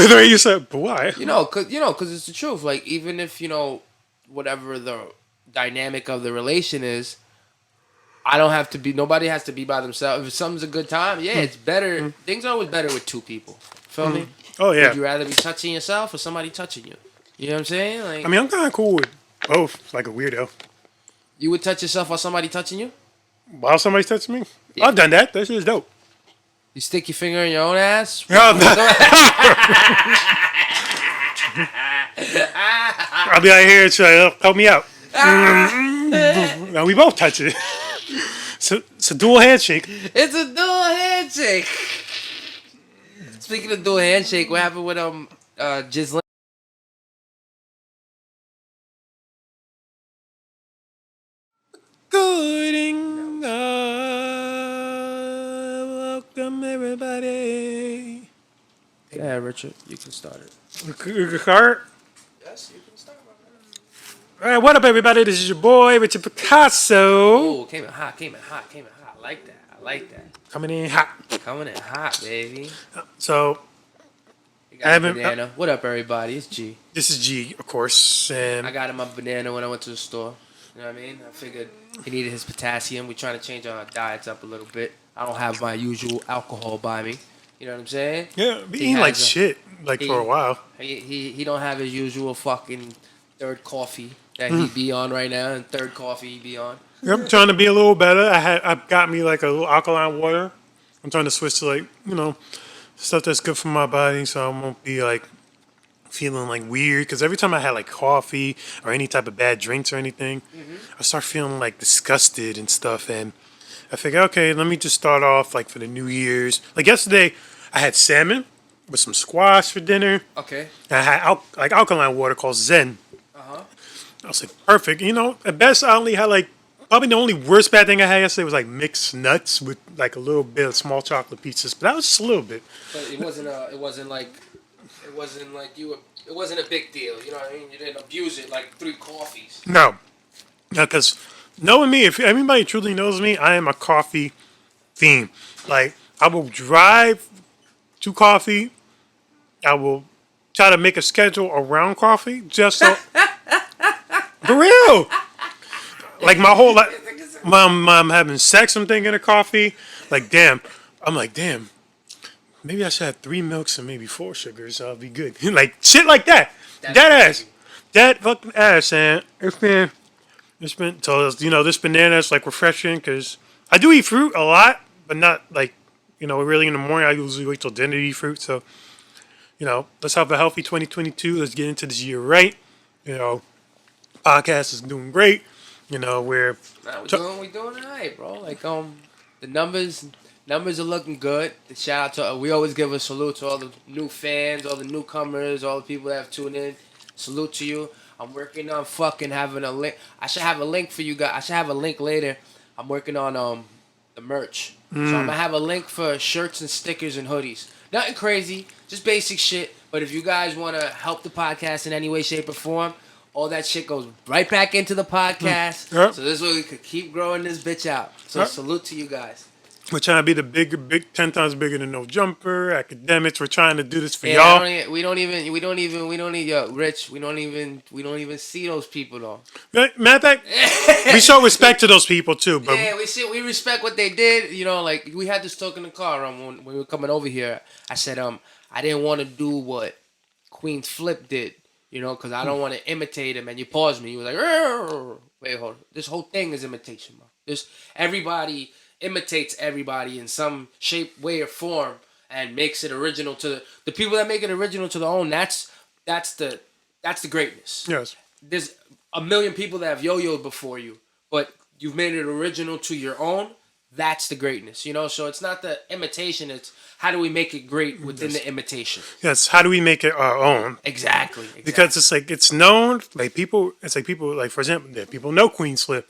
The way you said, but why? Cause it's the truth. Like even if whatever the dynamic of the relation is, I don't have to be. Nobody has to be by themselves. If something's a good time, yeah, it's better. Things are always better with two people. Feel me? Oh Would yeah. you rather be touching yourself or somebody touching you? You know what I'm saying? I Like mean, I'm kind of cool with both. Like a weirdo. you would touch yourself while somebody touching you? While somebody's touching me, Yeah. I've done that. That shit's dope. You stick your finger in your own ass? Yeah, I'll be out here and try help me out. Now we both touch it. So it's a dual handshake. It's a dual handshake. Speaking of dual handshake, what happened with Jislin? Good welcome everybody. Yeah, Richard, you can start it. Cart. Yes, you can start. All right, what up, everybody? This is your boy Richard Picasso. Oh, came in hot. I like that. Coming in hot. Coming in hot, baby. So You I got a haven't. banana. What up, everybody? It's G. This is G, of course, I and got him my banana when I went to the store. You know what I mean? I figured he needed his potassium. We're trying to change our diets up a little bit. I don't have my usual alcohol by me. You know what I'm saying? yeah, be He eating like has shit like for a while. He don't have his usual fucking third coffee that he be on right now, and third coffee he be on. Yep, trying to be a little better. I've got me like a little alkaline water. I'm trying to switch to like stuff that's good for my body, so I won't be like feeling like weird. Because every time I had like coffee or any type of bad drinks or anything, I start feeling like disgusted and stuff. And I figure, okay, let me just start off like for the New Year's. Like yesterday, I had salmon with some squash for dinner. Okay. And I had like alkaline water called Zen. Uh-huh. I was like, perfect. At best, I only had like, probably the only worst bad thing I had yesterday was like mixed nuts with like a little bit of small chocolate pieces. But that was just a little bit. But it wasn't like you were. It wasn't a big deal. You know what I mean? You didn't abuse it like 3 coffees. No. Because knowing me, if anybody truly knows me, I am a coffee fiend. Like, I will drive to coffee. I will try to make a schedule around coffee just so. For real. Like my whole life, I'm having sex. I'm thinking of coffee. Like damn, I'm like damn. Maybe I should have 3 milks and maybe 4 sugars. I'll be good. Like shit like that. That's That ass. crazy. That fucking ass. And it's been so this banana is like refreshing because I do eat fruit a lot, but not like really in the morning. I usually wait till dinner to eat fruit. So let's have a healthy 2022. Let's get into this year right. Podcast is doing great. We're Nah, we doing alright, bro. Like the numbers are looking good. The shout out to we always give a salute to all the new fans, all the newcomers, all the people that have tuned in. Salute to you. I'm working on fucking having a link. I should have a link for you guys. I should have a link later. I'm working on the merch. So I'm gonna have a link for shirts and stickers and hoodies. Nothing crazy, just basic shit. But if you guys wanna help the podcast in any way, shape, or form, all that shit goes right back into the podcast. Yep. So this way we could keep growing this bitch out. So salute to you guys. We're trying to be the big 10 times bigger than No Jumper, academics. We're trying to do this for Yeah, y'all. we don't even, Rich. We don't even see those people though. Matter of fact, we show respect to those people too. But Yeah, we respect what they did. Like we had this talk in the car when we were coming over here. I said I didn't want to do what Queen Flip did. Because I don't want to imitate him. And you paused me. You was like, "Rrr." Wait, hold on. This whole thing is imitation, bro. Everybody imitates everybody in some shape, way, or form, and makes it original to the people that make it original to their own. That's the greatness. yes, There's a million people that have yo-yoed before you, but you've made it original to your own. That's the greatness, So it's not the imitation. It's how do we make it great within the imitation? yes. How do we make it our own? Exactly. Because it's like it's known. Like people, it's like people. Like for example, people know Queen Flip,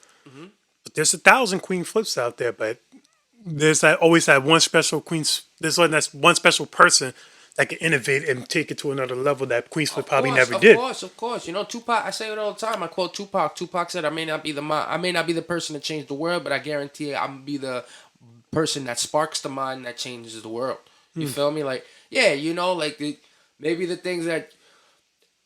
but there's 1,000 Queen Flips out there. But there's always that one special Queen's. That's one special person that can innovate and take it to another level that Queen Flip probably never did. Of course. Tupac. I say it all the time. I quote Tupac. Tupac said, "I may not be the person that changed the world, but I guarantee I'm gonna be the person that sparks the mind that changes the world." You feel me? Like, yeah, like maybe the things that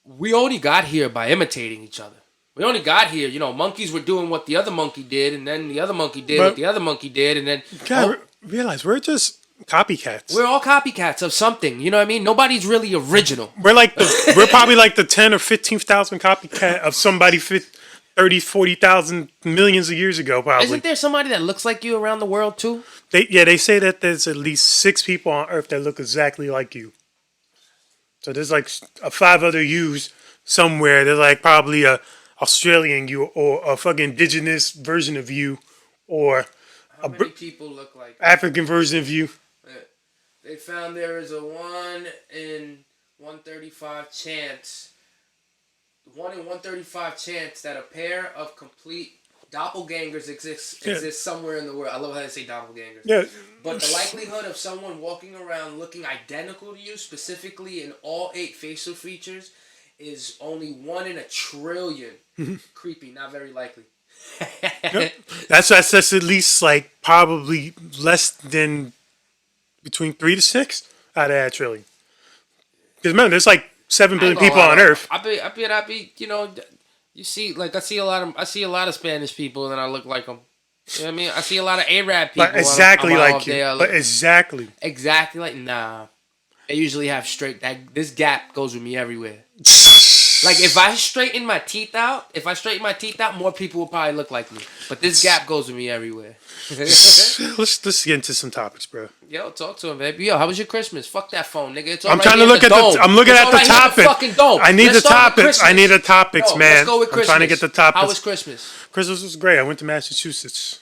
we only got here by imitating each other. We only got here, monkeys were doing what the other monkey did, and then the other monkey did what But the other monkey did, and then you gotta realize we're just copycats. we're all copycats of something. You know what I mean? Nobody's really original. We're probably like the 10 or 15,000 copycat of somebody 30, 40,000 millions of years ago, probably. Isn't there somebody that looks like you around the world too? They say that there's at least 6 people on Earth that look exactly like you. So there's like 5 other yous somewhere. There's like probably a Australian you or a fucking indigenous version of you or How many people look like African version of you. They found there is a 1 in 135 chance. 1 in 135 chance that a pair of complete doppelgangers exist somewhere in the world. I love how they say doppelgangers. Yeah. But the likelihood of someone walking around looking identical to you, specifically in all 8 facial features, is only 1 in a trillion. Creepy, not very likely. Yep. That's at least like probably less than between 3 to 6 out of that trillion. Because remember, there's like 7 billion people on Earth. I be, you see, like I see a lot of Spanish people, and I look like them. You know what I mean? I see a lot of Arab people. But exactly like you. Day, but exactly. Exactly like nah. They usually have this gap goes with me everywhere. Like if I straighten my teeth out, more people will probably look like me. But this gap goes with me everywhere. let's get into some topics, bro. Yo, talk to him, baby. Yo, how was your Christmas? Fuck that phone, nigga. It's all I'm right trying to here in look at dome. I'm looking It's at all the right here in topic. fucking dome. I need Let's the start with topics. I need the topics, Yo, man. Let's go with Christmas. I'm trying to get the topics. How was Christmas? Christmas was great. I went to Massachusetts.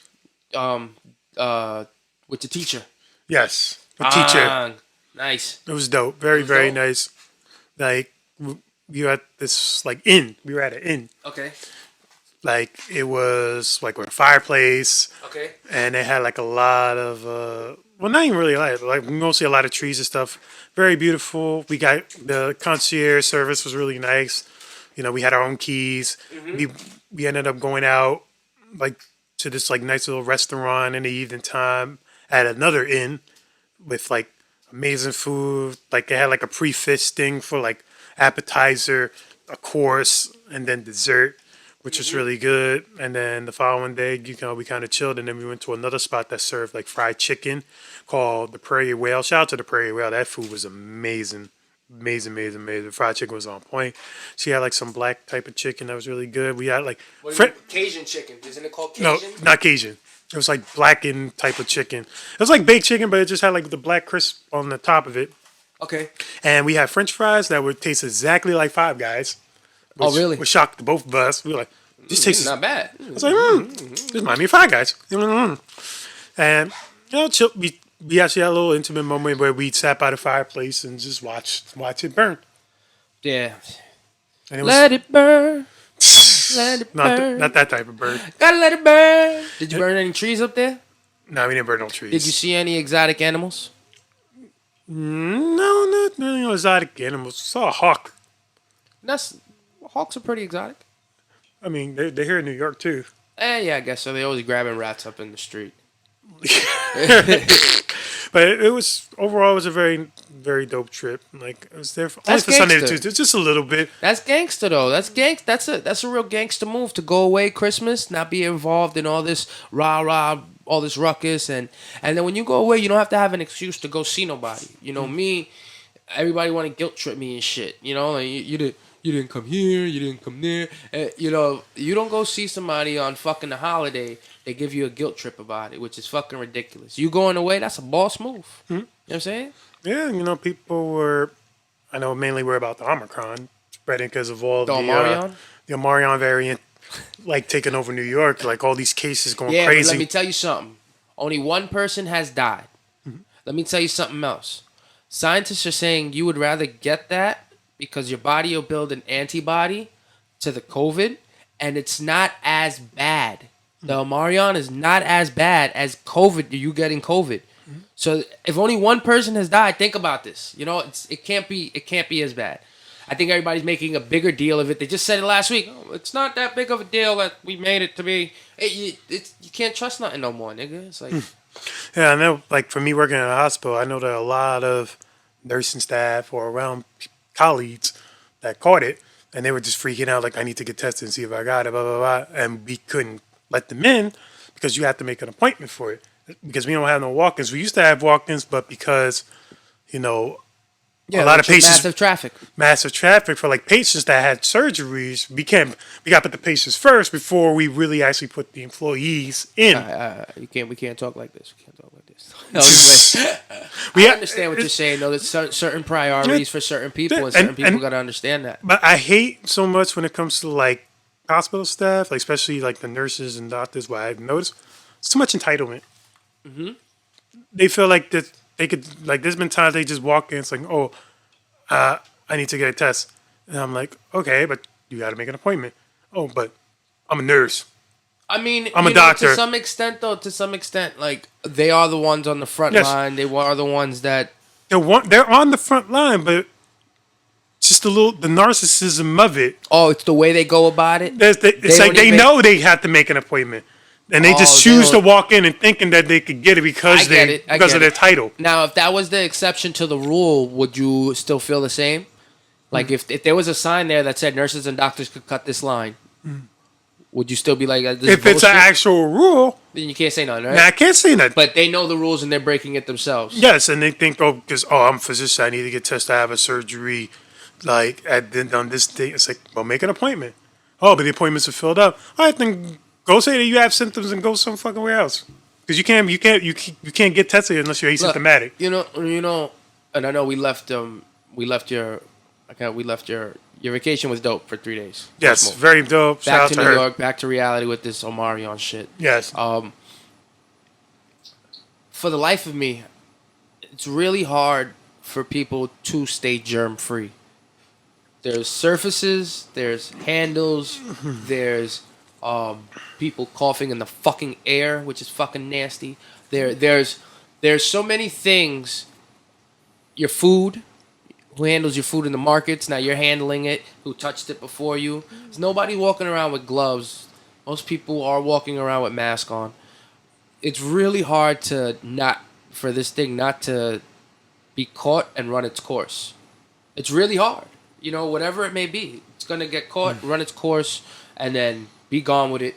With the teacher. Yes, the teacher. Nice. It was dope. Very, very dope? nice. Like we were at this like inn. We were at an inn. Okay. Like it was like with a fireplace. Okay. And they had like a lot of well, not even really like mostly a lot of trees and stuff. Very beautiful. We got the concierge service was really nice. We had our own keys. Mm-hmm. We ended up going out like to this like nice little restaurant in the evening time at another inn with like amazing food. Like they had like a pre-fish thing for like appetizer, a course, and then dessert, which was really good. And then the following day, we kind of chilled, and then we went to another spot that served like fried chicken called the Prairie Whale. Shout out to the Prairie Whale. That food was amazing. Amazing. Fried chicken was on point. She had like some black type of chicken that was really good. We had like Cajun chicken. Isn't it called Cajun? No, not Cajun. It was like blackened type of chicken. It was like baked chicken, but it just had like the black crisp on the top of it. Okay. And we had French fries that would taste exactly like Five Guys. Oh, really? Which shocked to both of us. We were like, this tastes not bad. I was like, this reminds me of Five Guys. And we actually had a little intimate moment where we sat by the fireplace and just watch it burn. Yeah. And it was, let it burn. Let it burn. Not that type of bird. Gotta let it burn. Did you burn any trees up there? No, we didn't burn no trees. Did you see any exotic animals? No, not really no exotic animals. Saw a hawk. Hawks are pretty exotic. I mean, they're here in New York too. Yeah, I guess so. They always grabbing rats up in the street. But it was overall, it was a very, very dope trip. Like it was there only for Sunday to Tuesday, just a little bit. That's gangster though. That's a real gangster move to go away Christmas, not be involved in all this rah, all this ruckus, and then when you go away, you don't have to have an excuse to go see nobody. Me, everybody want to guilt trip me and shit. Like you didn't come here, you didn't come there. You don't go see somebody on fucking the holiday. They give you a guilt trip about it, which is fucking ridiculous. You going away, that's a boss move. Mm-hmm. You know what I'm saying? Yeah, people were, I know mainly were about the Omicron spreading because of all the Omarion variant, like taking over New York, like all these cases going crazy. But let me tell you something. Only one person has died. Mm-hmm. Let me tell you something else. Scientists are saying you would rather get that because your body will build an antibody to the COVID, and it's not as bad. The Omarion is not as bad as COVID. You getting COVID. Mm-hmm. So if only one person has died, think about this. It can't be as bad. I think everybody's making a bigger deal of it. They just said it last week. Oh, it's not that big of a deal that we made it to be. You can't trust nothing no more, nigga. It's like, yeah, I know. Like for me working in a hospital, I know that a lot of nursing staff or around colleagues that caught it, and they were just freaking out like, I need to get tested and see if I got it, blah blah blah, and we couldn't let them in because you have to make an appointment for it because we don't have no walk-ins. We used to have walk-ins, but because you know Yeah, a lot of patients, massive traffic. for like patients that had surgeries, we got to put the patients first before we really actually put the employees in. We can't talk like this. We can't talk like this. No, I understand what you're saying. though. There's certain priorities for certain people, and certain people got to understand that. But I hate so much when it comes to like hospital staff, like especially like the nurses and doctors. What I've noticed, it's too much entitlement. Mm-hmm. They feel like that they could like. There's been times they just walk in, it's like, oh, I need to get a test, and I'm like, okay, but you got to make an appointment. Oh, but I'm a nurse. I mean, I'm a doctor. To some extent, like they are the ones on the front line. They are the ones that they're on the front line, but just the narcissism of it. Oh, it's the way they go about it. It's like they know they have to make an appointment, and they just choose to walk in and thinking that they could get it because of their title. Now, if that was the exception to the rule, would you still feel the same? Like if there was a sign there that said nurses and doctors could cut this line. Would you still be like, this if it's an actual rule, then you can't say nothing, right? Nah, I can't say nothing. But they know the rules and they're breaking it themselves. Yes, and they think, I'm a physician, I need to get tested, I have a surgery, like on this date. It's like, well, make an appointment. Oh, but the appointments are filled up. All right, then go say that you have symptoms and go some fucking where else. Because you can't get tested unless you're asymptomatic. Look, you know, and I know we left your vacation was dope for 3 days. Yes, very dope. Back to New York, back to reality with this Omarion shit. Yes. For the life of me, it's really hard for people to stay germ free. There's surfaces, there's handles, there's people coughing in the fucking air, which is fucking nasty. There's so many things. Your food. Who handles your food in the markets? Now you're handling it. Who touched it before you? There's nobody walking around with gloves. Most people are walking around with masks on. It's really hard for this thing not to be caught and run its course. It's really hard. You know, whatever it may be. It's going to get caught, run its course, and then be gone with it.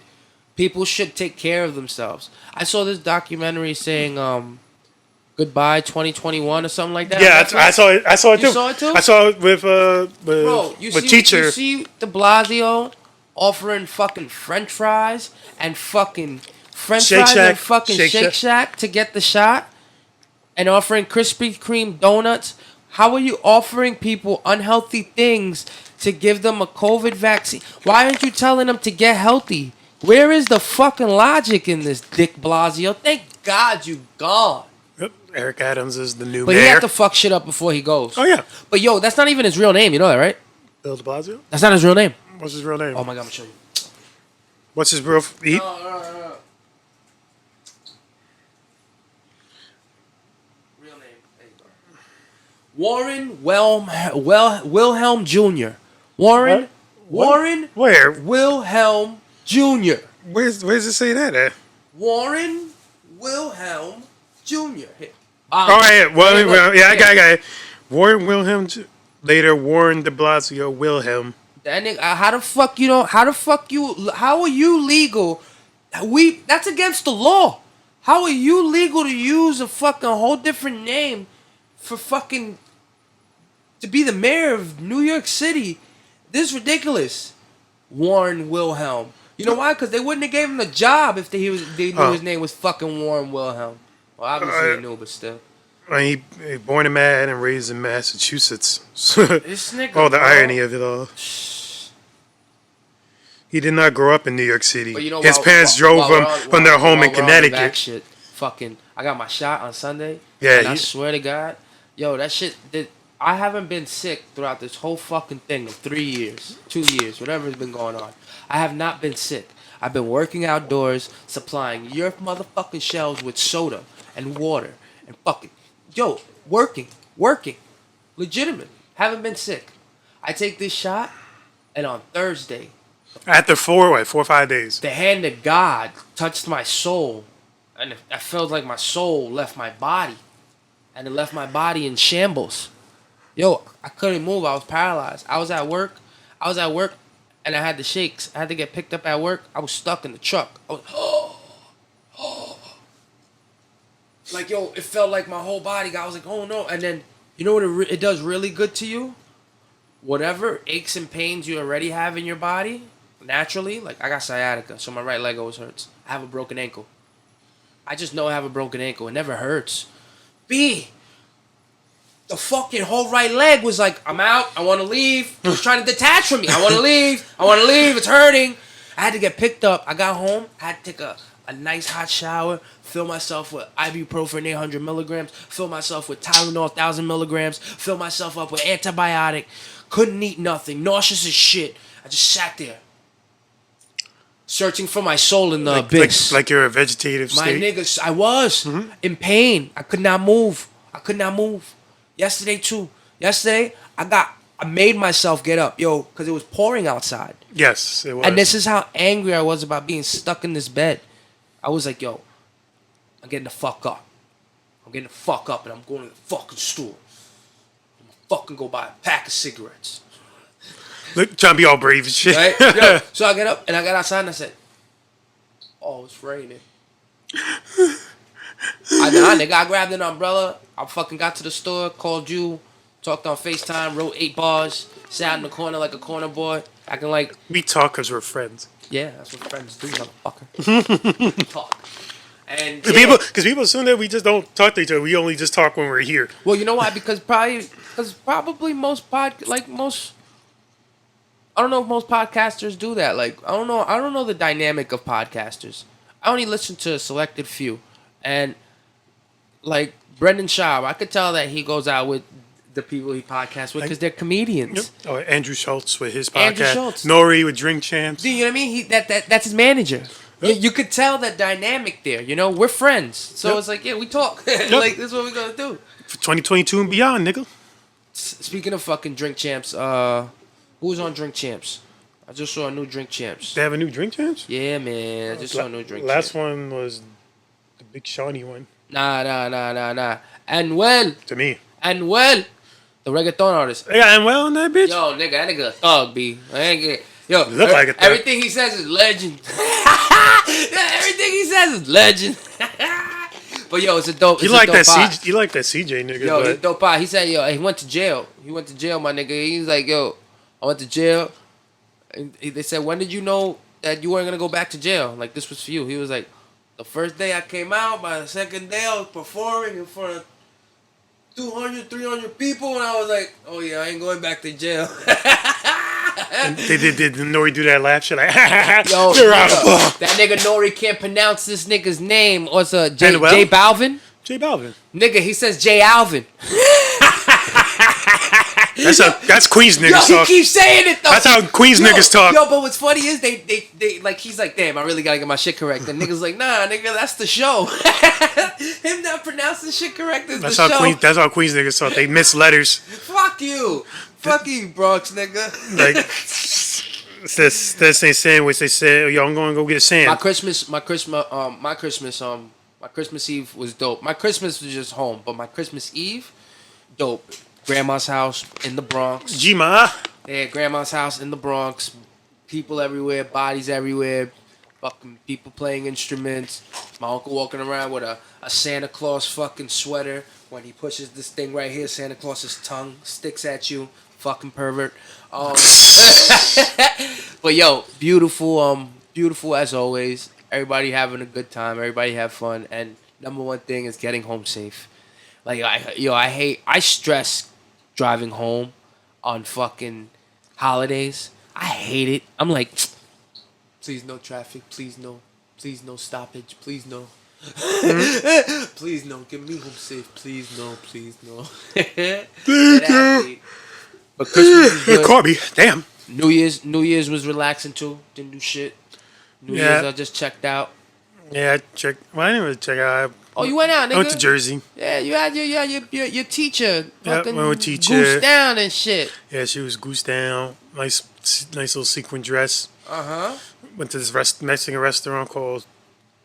People should take care of themselves. I saw this documentary saying, Goodbye 2021 or something like that. Yeah, I saw it. I saw it too. You saw it too? I saw it with teacher. You see De Blasio offering fucking French fries and fucking French fries and fucking Shake Shack to get the shot, and offering Krispy Kreme donuts. How are you offering people unhealthy things to give them a COVID vaccine? Why aren't you telling them to get healthy? Where is the fucking logic in this, Dick Blasio? Thank God you gone. Yep. Eric Adams is the new mayor. But he had to fuck shit up before he goes. Oh, yeah. But, yo, that's not even his real name. You know that, right? Bill de Blasio? That's not his real name. What's his real name? Oh, my God, I'm going to show you. What's his real... No. Real name. There you go. Warren Wilhelm Jr. Warren Where? Wilhelm Jr. Where's it say that at? Warren Wilhelm Jr. I got it. Warren Wilhelm, later Warren de Blasio Wilhelm. That nigga, how are you legal? That's against the law. How are you legal to use a fucking whole different name for fucking to be the mayor of New York City? This is ridiculous. Warren Wilhelm. You know why? Because they wouldn't have gave him the job if they knew his name was fucking Warren Wilhelm. Well, obviously they knew, but still. He born in Manhattan and raised in Massachusetts. This nigga, the irony of it all. He did not grow up in New York City. But you know, his parents drove him from their home in Connecticut. Shit, fucking, I got my shot on Sunday. Yeah, and I swear to God, yo, that shit. I haven't been sick throughout this whole fucking thing of 3 years, 2 years, whatever has been going on. I have not been sick. I've been working outdoors, supplying your motherfucking shelves with soda and water and fucking, working, legitimate. Haven't been sick. I take this shot, and on Thursday, after 4 or 5 days, the hand of God touched my soul, and I felt like my soul left my body, and it left my body in shambles. Yo, I couldn't move. I was paralyzed. I was at work. And I had the shakes. I had to get picked up at work. I was stuck in the truck. I was, like, yo, it felt like my whole body. I was like, oh no. And then, you know what it does really good to you? Whatever aches and pains you already have in your body, naturally, like I got sciatica, so my right leg always hurts. I have a broken ankle. I just know I have a broken ankle. It never hurts. B, the fucking whole right leg was like, I'm out. I want to leave. It was trying to detach from me. I want to leave. I want to leave. It's hurting. I had to get picked up. I got home. I had to take a nice hot shower. Fill myself with ibuprofen 800 milligrams. Fill myself with Tylenol 1,000 milligrams. Fill myself up with antibiotic. Couldn't eat nothing. Nauseous as shit. I just sat there. Searching for my soul in the abyss. Like you're a vegetative state. My niggas, I was in pain. I could not move. Yesterday too. I made myself get up, yo, because it was pouring outside. Yes, it was. And this is how angry I was about being stuck in this bed. I was like, yo, I'm getting the fuck up. And I'm going to the fucking store. I'm gonna fucking go buy a pack of cigarettes. Look, trying to be all brave and shit. Right? Yo, so I get up and I got outside and I said, oh, it's raining. Nigga, I grabbed an umbrella. I fucking got to the store, called you, talked on FaceTime, wrote 8 bars, sat in the corner like a corner boy, acting like... We talk because we're friends. Yeah, that's what friends do, motherfucker. We talk. And Because people assume that we just don't talk to each other. We only just talk when we're here. Well, you know why? Because probably most I don't know if most podcasters do that. Like, I don't know the dynamic of podcasters. I only listen to a selected few. And, like, Brendan Schaub, I could tell that he goes out with the people he podcasts with because they're comedians. Yep. Oh, Andrew Schultz with his podcast. Andrew Schultz. Nori with Drink Champs. Do you know what I mean? That's his manager. Yep. You could tell that dynamic there. You know, we're friends. So It's like, yeah, we talk. Like, this is what we're going to do. For 2022 and beyond, nigga. Speaking of fucking Drink Champs, who's on Drink Champs? I just saw a new Drink Champs. They have a new Drink Champs? Yeah, man. I just saw a new Drink Champs. Champs. Last one was the Big Shawnee one. Nah. Anuel, the reggaeton artist. They got Anuel in that bitch? Yo, nigga, that nigga a thug, B. Yo, look like it, everything he says is legend. Everything he says is legend. But yo, it's a dope. You like that CJ nigga? Yo, he's dope. He said, yo, he went to jail. My nigga. He's like, yo, I went to jail. And they said, when did you know that you weren't gonna go back to jail? Like, this was for you. He was like, the first day I came out. By the second day, I was performing in front of 200, 300 people, and I was like, oh yeah, I ain't going back to jail. And did Nori do that laugh shit? Like, yo, that nigga Nori can't pronounce this nigga's name. What's J Balvin? J Balvin. Nigga, he says J Alvin. That's Queens niggas talk. He keeps saying it though. That's how Queens niggas talk. Yo, but what's funny is they like, he's like, damn, I really gotta get my shit correct. And niggas like, nah, nigga, that's the show. Him not pronouncing shit correct is the show. That's how Queens niggas talk. They miss letters. Fuck you, Bronx nigga. Like that's they sandwich. They said, yo, I'm going to go get a sand. My Christmas Eve was dope. My Christmas was just home, but my Christmas Eve, dope. Grandma's house in the Bronx. G-Ma. Yeah, grandma's house in the Bronx. People everywhere, bodies everywhere. Fucking people playing instruments. My uncle walking around with a Santa Claus fucking sweater. When he pushes this thing right here, Santa Claus's tongue sticks at you. Fucking pervert. But yo, beautiful as always. Everybody having a good time. Everybody have fun. And number one thing is getting home safe. Like, I stress driving home on fucking holidays. I hate it. I'm like, please no traffic. Please no stoppage. Please no. Please no. Get me home safe. Please no. Thank you. But Christmas was good. Corby, damn. New Year's was relaxing too. Didn't do shit. New Year's I just checked out. Yeah, I checked. Well, I didn't really check out. Oh, you went out, nigga? I went to Jersey. Yeah, you had your teacher. Fucking went with teacher. Goose down and shit. Yeah, she was goose down. Nice little sequin dress. Went to this Mexican restaurant called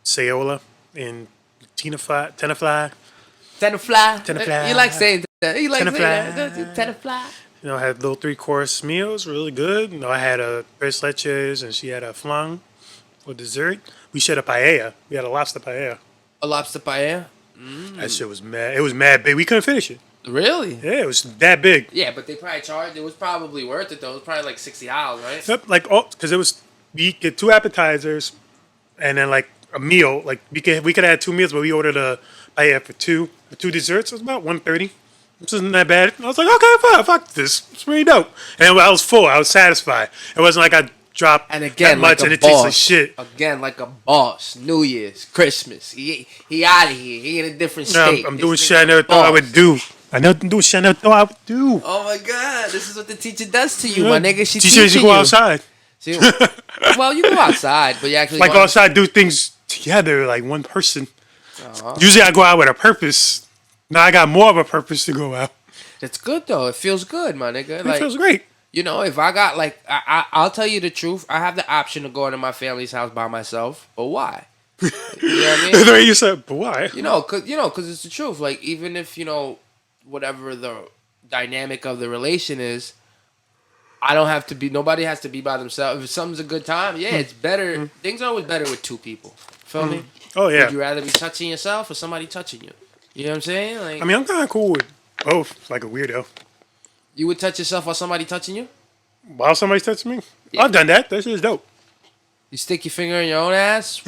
Sayola in Tenafly. You like saying He likes Tenafly. it. Tenafly. You know, I had little 3-course meals, really good. You know, I had a tres leches and she had a flan for dessert. We shared a paella. We had a lobster paella. A lobster paella. That shit was mad. It was mad big. We couldn't finish it. Really? Yeah, it was that big. Yeah, but they probably charged. It was probably worth it though. It was probably like $60, right? Yep, like oh, because it was we get 2 appetizers and then like a meal. Like we could add 2 meals, but we ordered a paella for two desserts. It was about 130. Which isn't that bad. I was like, okay, fine, fuck this. It's pretty dope. And I was full. I was satisfied. It wasn't like I dropped And again, that much like and a it tastes boss. like shit. Again, like a boss. New Year's, Christmas. He out of here. He in a different No, state. I'm This doing nigga shit I never thought I boss. would do. I never do shit I never thought I would do. Oh my God! This is what the teacher does to you, my nigga. She Teacher, teaching you go you. outside. See, well, you go outside, but you actually Like go go outside, do things together, like one person. Usually I go out with a purpose. Now I got more of a purpose to go out. It's good though. It feels good, my nigga. It Like, feels great. you know, if I got like, I'll tell you the truth. I have the option to go into my family's house by myself, but why? You know what I mean? The way you said, but why? Cause it's the truth. Like, even if whatever the dynamic of the relation is, I don't have to be. Nobody has to be by themselves. If something's a good time, yeah, it's better. Things are always better with two people. Feel me? Oh yeah. Would you rather be touching yourself or somebody touching you? You know what I'm saying? Like, I mean, I'm kind of cool with both. Like a weirdo. you would touch yourself while somebody touching you? While somebody's touching me, Yeah. I've done that. That shit is dope. You stick your finger in your own ass?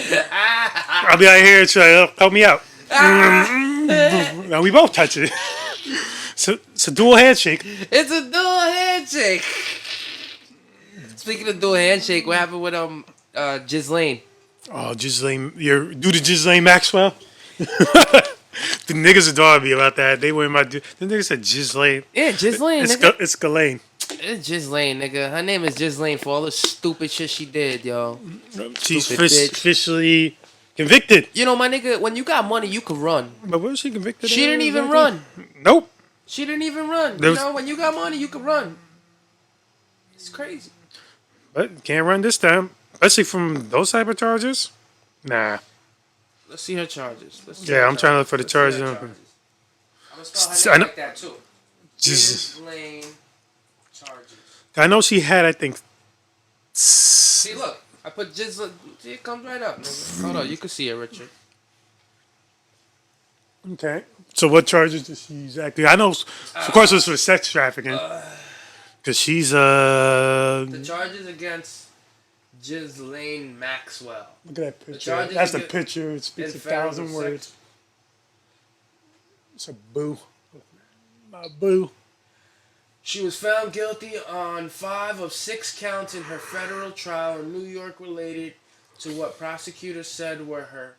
I'll be out here trying to help me out. Now we both touch it. So it's a dual handshake. It's a dual handshake. Speaking of dual handshake, what happened with Ghislaine? Oh, Ghislaine, you're do the Ghislaine Maxwell. The niggas adore me about that. They were in my. The niggas said Ghislaine. Yeah, Ghislaine, It's nigga. it's Ghislaine. It's Ghislaine, nigga. Her name is Ghislaine for all the stupid shit she did, yo. She's Stupid bitch. officially convicted. You know, my nigga, when you got money, you can run. But what was she convicted? She of didn't even exactly? run. Nope. She didn't even run. There You was- know, when you got money, you can run. It's crazy. But can't run this time, especially from those type of charges. Nah. Let's see her charges. Let's see Yeah, her I'm trying to look for the Let's see her charges. I'm gonna spell I her know- name like that too. Just, Ghislaine charges. I know she had, I think. See, look, I put Ghislaine. See, it comes right up, nigga. Hold on, you can see it, Richard. Okay. So what charges does she exactly? I know, of course, it was for sex trafficking. Because she's The charges against Ghislaine Maxwell. Look at that picture. charges That's the against- picture. It speaks in a federal thousand sex- words. It's a boo. My boo. She was found guilty on 5 of 6 counts in her federal trial in New York related to what prosecutors said were her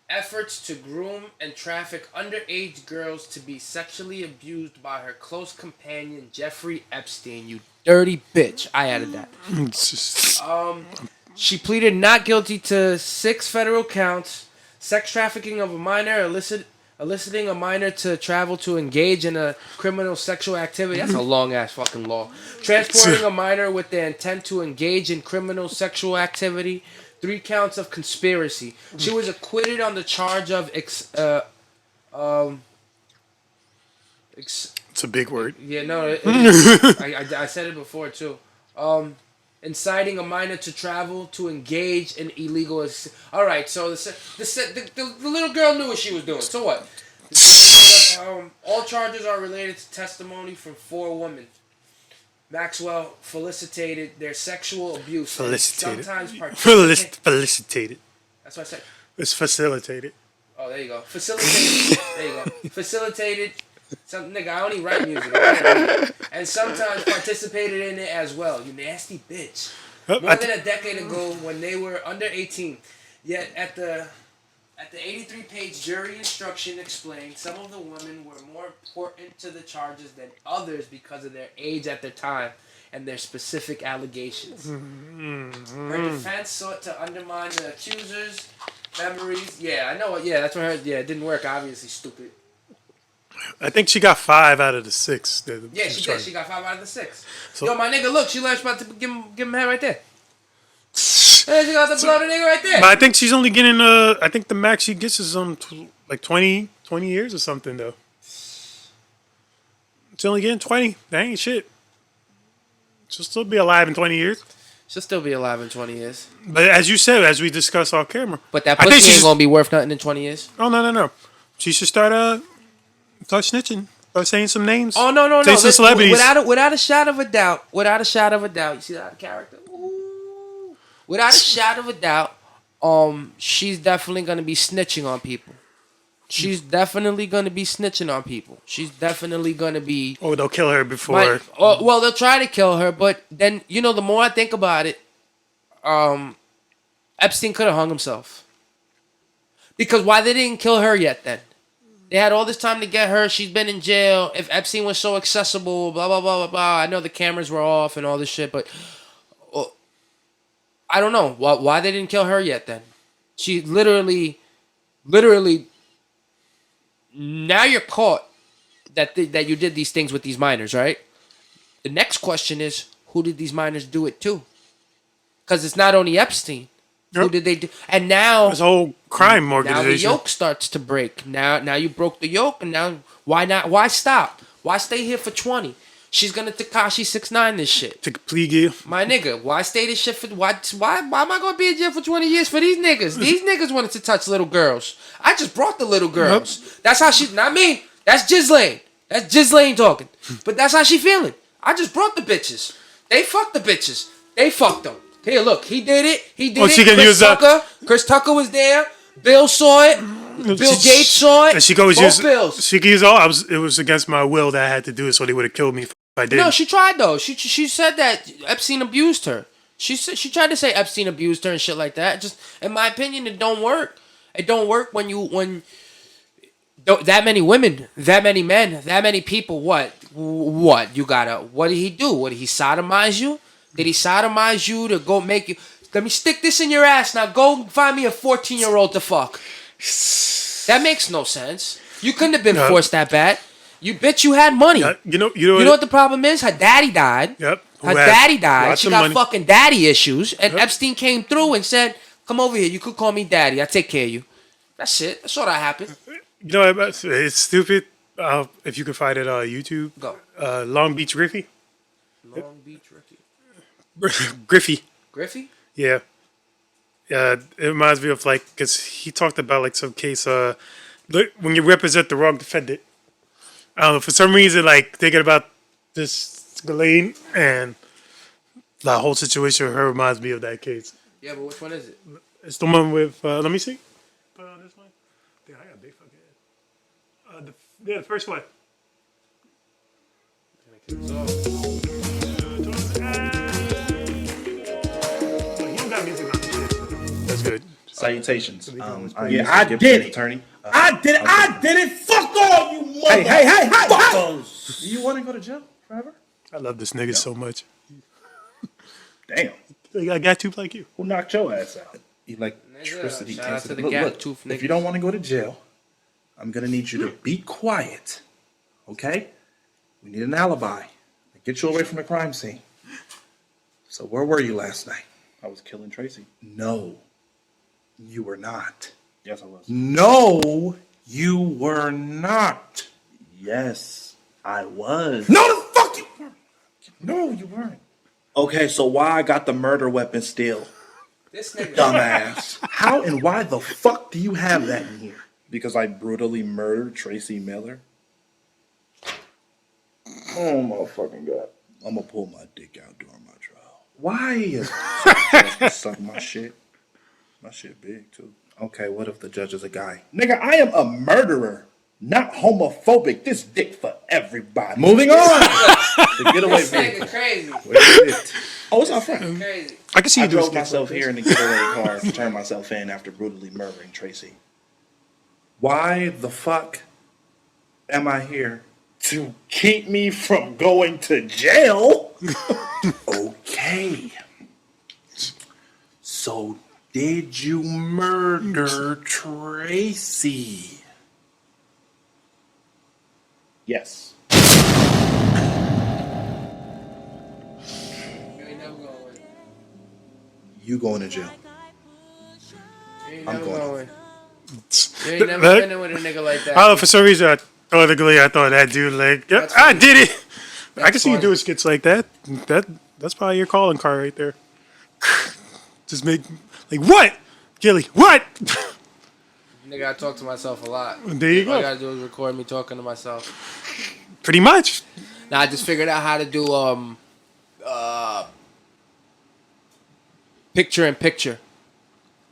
efforts to groom and traffic underage girls to be sexually abused by her close companion Jeffrey Epstein. You dirty bitch. I added that. It's just- She pleaded not guilty to 6 federal counts: sex trafficking of a minor, eliciting a minor to travel to engage in a criminal sexual activity. That's a long ass fucking law. Transporting a minor with the intent to engage in criminal sexual activity. 3 counts of conspiracy. She was acquitted on the charge of it's a big word. yeah, no, it is. I said it before too. Inciting a minor to travel to engage in illegal. All right, so the little girl knew what she was doing. So what? All charges are related to testimony from 4 women. Maxwell felicitated their sexual abuse. and Felicitated. Sometimes participated. Felicitated. That's what I said. It's facilitated. Oh, there you go. Facilitated. There you go. Facilitated. Some nigga, I only write music. I can't read. And sometimes participated in it as well. You nasty bitch. More than a decade ago, when they were under 18, yet at the 83-page jury instruction explained, some of the women were more important to the charges than others because of their age at the time and their specific allegations. Her defense sought to undermine the accusers' memories. Yeah, I know. Yeah, that's what her. Yeah, it didn't work. Obviously, stupid. I think she got 5 out of the 6. Yeah, she did. She got 5 out of the 6. So- Yo, my nigga, look, she left about to give him head right there. Hey, she got the blow the nigga right there. But I think she's only getting I think the max she gets is like 20 years or something though. She's only getting 20. That ain't shit. She'll still be alive in 20 years. She'll still be alive in 20 years. But as you said, as we discussed off camera, But that I think pussy ain't she's. gonna be worth nothing in 20 years. Oh no. She should start snitching. Start saying some names. Oh no. Say some celebrities. Without a shadow of a doubt. Without a shadow of a doubt. You see that character? Ooh. Without a shadow of a doubt. She's definitely gonna be snitching on people. She's definitely gonna be snitching on people. She's definitely gonna be. Oh, they'll kill her before. Well, they'll try to kill her, but then the more I think about it, Epstein could have hung himself. Because why they didn't kill her yet? Then they had all this time to get her. She's been in jail. If Epstein was so accessible, blah blah blah blah blah. I know the cameras were off and all this shit, but I don't know why they didn't kill her yet. Then she literally. Now you're caught that you did these things with these minors, right? The next question is, who did these minors do it to? Because it's not only Epstein. Yep. Who did they do? And now this whole crime now organization. the yoke starts to break. Now you broke the yoke, and now why not? Why stop? Why stay here for 20? She's gonna Tekashi 6ix9ine this shit. Take a plea deal. My nigga, why stay this shit for why am I gonna be in jail for 20 years for these niggas? These niggas wanted to touch little girls. I just brought the little girls. Yep. That's how she not me. That's Ghislaine. That's Ghislaine talking. But that's how she feeling. I just brought the bitches. They fucked the bitches. They fucked them. Here, look, he did it. He did it. She can use Chris Tucker was there. Bill saw it. Bill Gates saw it. And she could use Bills. She could use all. It was against my will that I had to do it, so they would have killed me if I didn't. No, she tried though. She said that Epstein abused her. She tried to say Epstein abused her and shit like that. Just in my opinion, it don't work. It don't work when that many women, that many men, that many people. What you gotta? What did he do? What did he sodomize you? Did he sodomize you to go make you? Let me stick this in your ass now. Go find me a 14-year-old to fuck. That makes no sense. You couldn't have been forced that bad. You bitch, you had money. You know what the problem is? Her daddy died. Yep. Her daddy died. She got money. fucking daddy issues. And Epstein came through and said, come over here. You could call me daddy. I take care of you. That's it. That's all that happened. You know, it's stupid. If you can find it on YouTube. Go. Long Beach Griffey. Long Beach Ricky. Griffey. Griffey? Yeah. It reminds me of because he talked about some case when you represent the wrong defendant. I don't know, for some reason, thinking about this Ghislaine and the whole situation with her reminds me of that case. Yeah, but which one is it? It's the one with, let me see. This one? Yeah, I got a big fucking head. The first one. He don't got music on shit. That's good. Salutations. I did it. Attorney. I did it. I did it. Fuck all you motherfuckers. Hey. Do you want to go to jail forever? I love this nigga so much. Damn. I got two like you. Who knocked your ass out? Electricity. Shout out to the Look, gap tooth niggas. if you don't want to go to jail, I'm going to need you to be quiet. Okay? We need an alibi. Get you away from the crime scene. So where were you last night? I was killing Tracy. No, you were not. Yes, I was. No, you were not. Yes, I was. No, the fuck you weren't. No, you weren't. Okay, so why I got the murder weapon still? This nigga. Dumbass. How and why the fuck do you have that in here? Because I brutally murdered Tracy Miller. Oh my fucking god. I'm gonna pull my dick out during my trial. Why? Suck my shit. My shit big too. Okay, what if the judge is a guy? Nigga, I am a murderer, not homophobic. This dick for everybody. Moving on. The getaway This vehicle. nigga crazy. Where is it? Oh, it's our friend. Crazy. I can see I you do drove myself here in the getaway car to turn myself in after brutally murdering Tracy. Why the fuck am I here? To keep me from going to jail? Okay. So did you murder Tracy? Yes. You ain't never going away. You going to jail. You ain't I'm never going. going. You ain't never That- been in with a nigga like that. Oh, for some reason, I thought that dude like, yep, That's I funny. did it. I That's can see you funny. doing skits like that. That's probably your calling card right there. Just make like what, Gilly? What? Nigga, I talk to myself a lot. There you All I go. gotta do is record me talking to myself. Pretty much. Now I just figured out how to do picture in picture,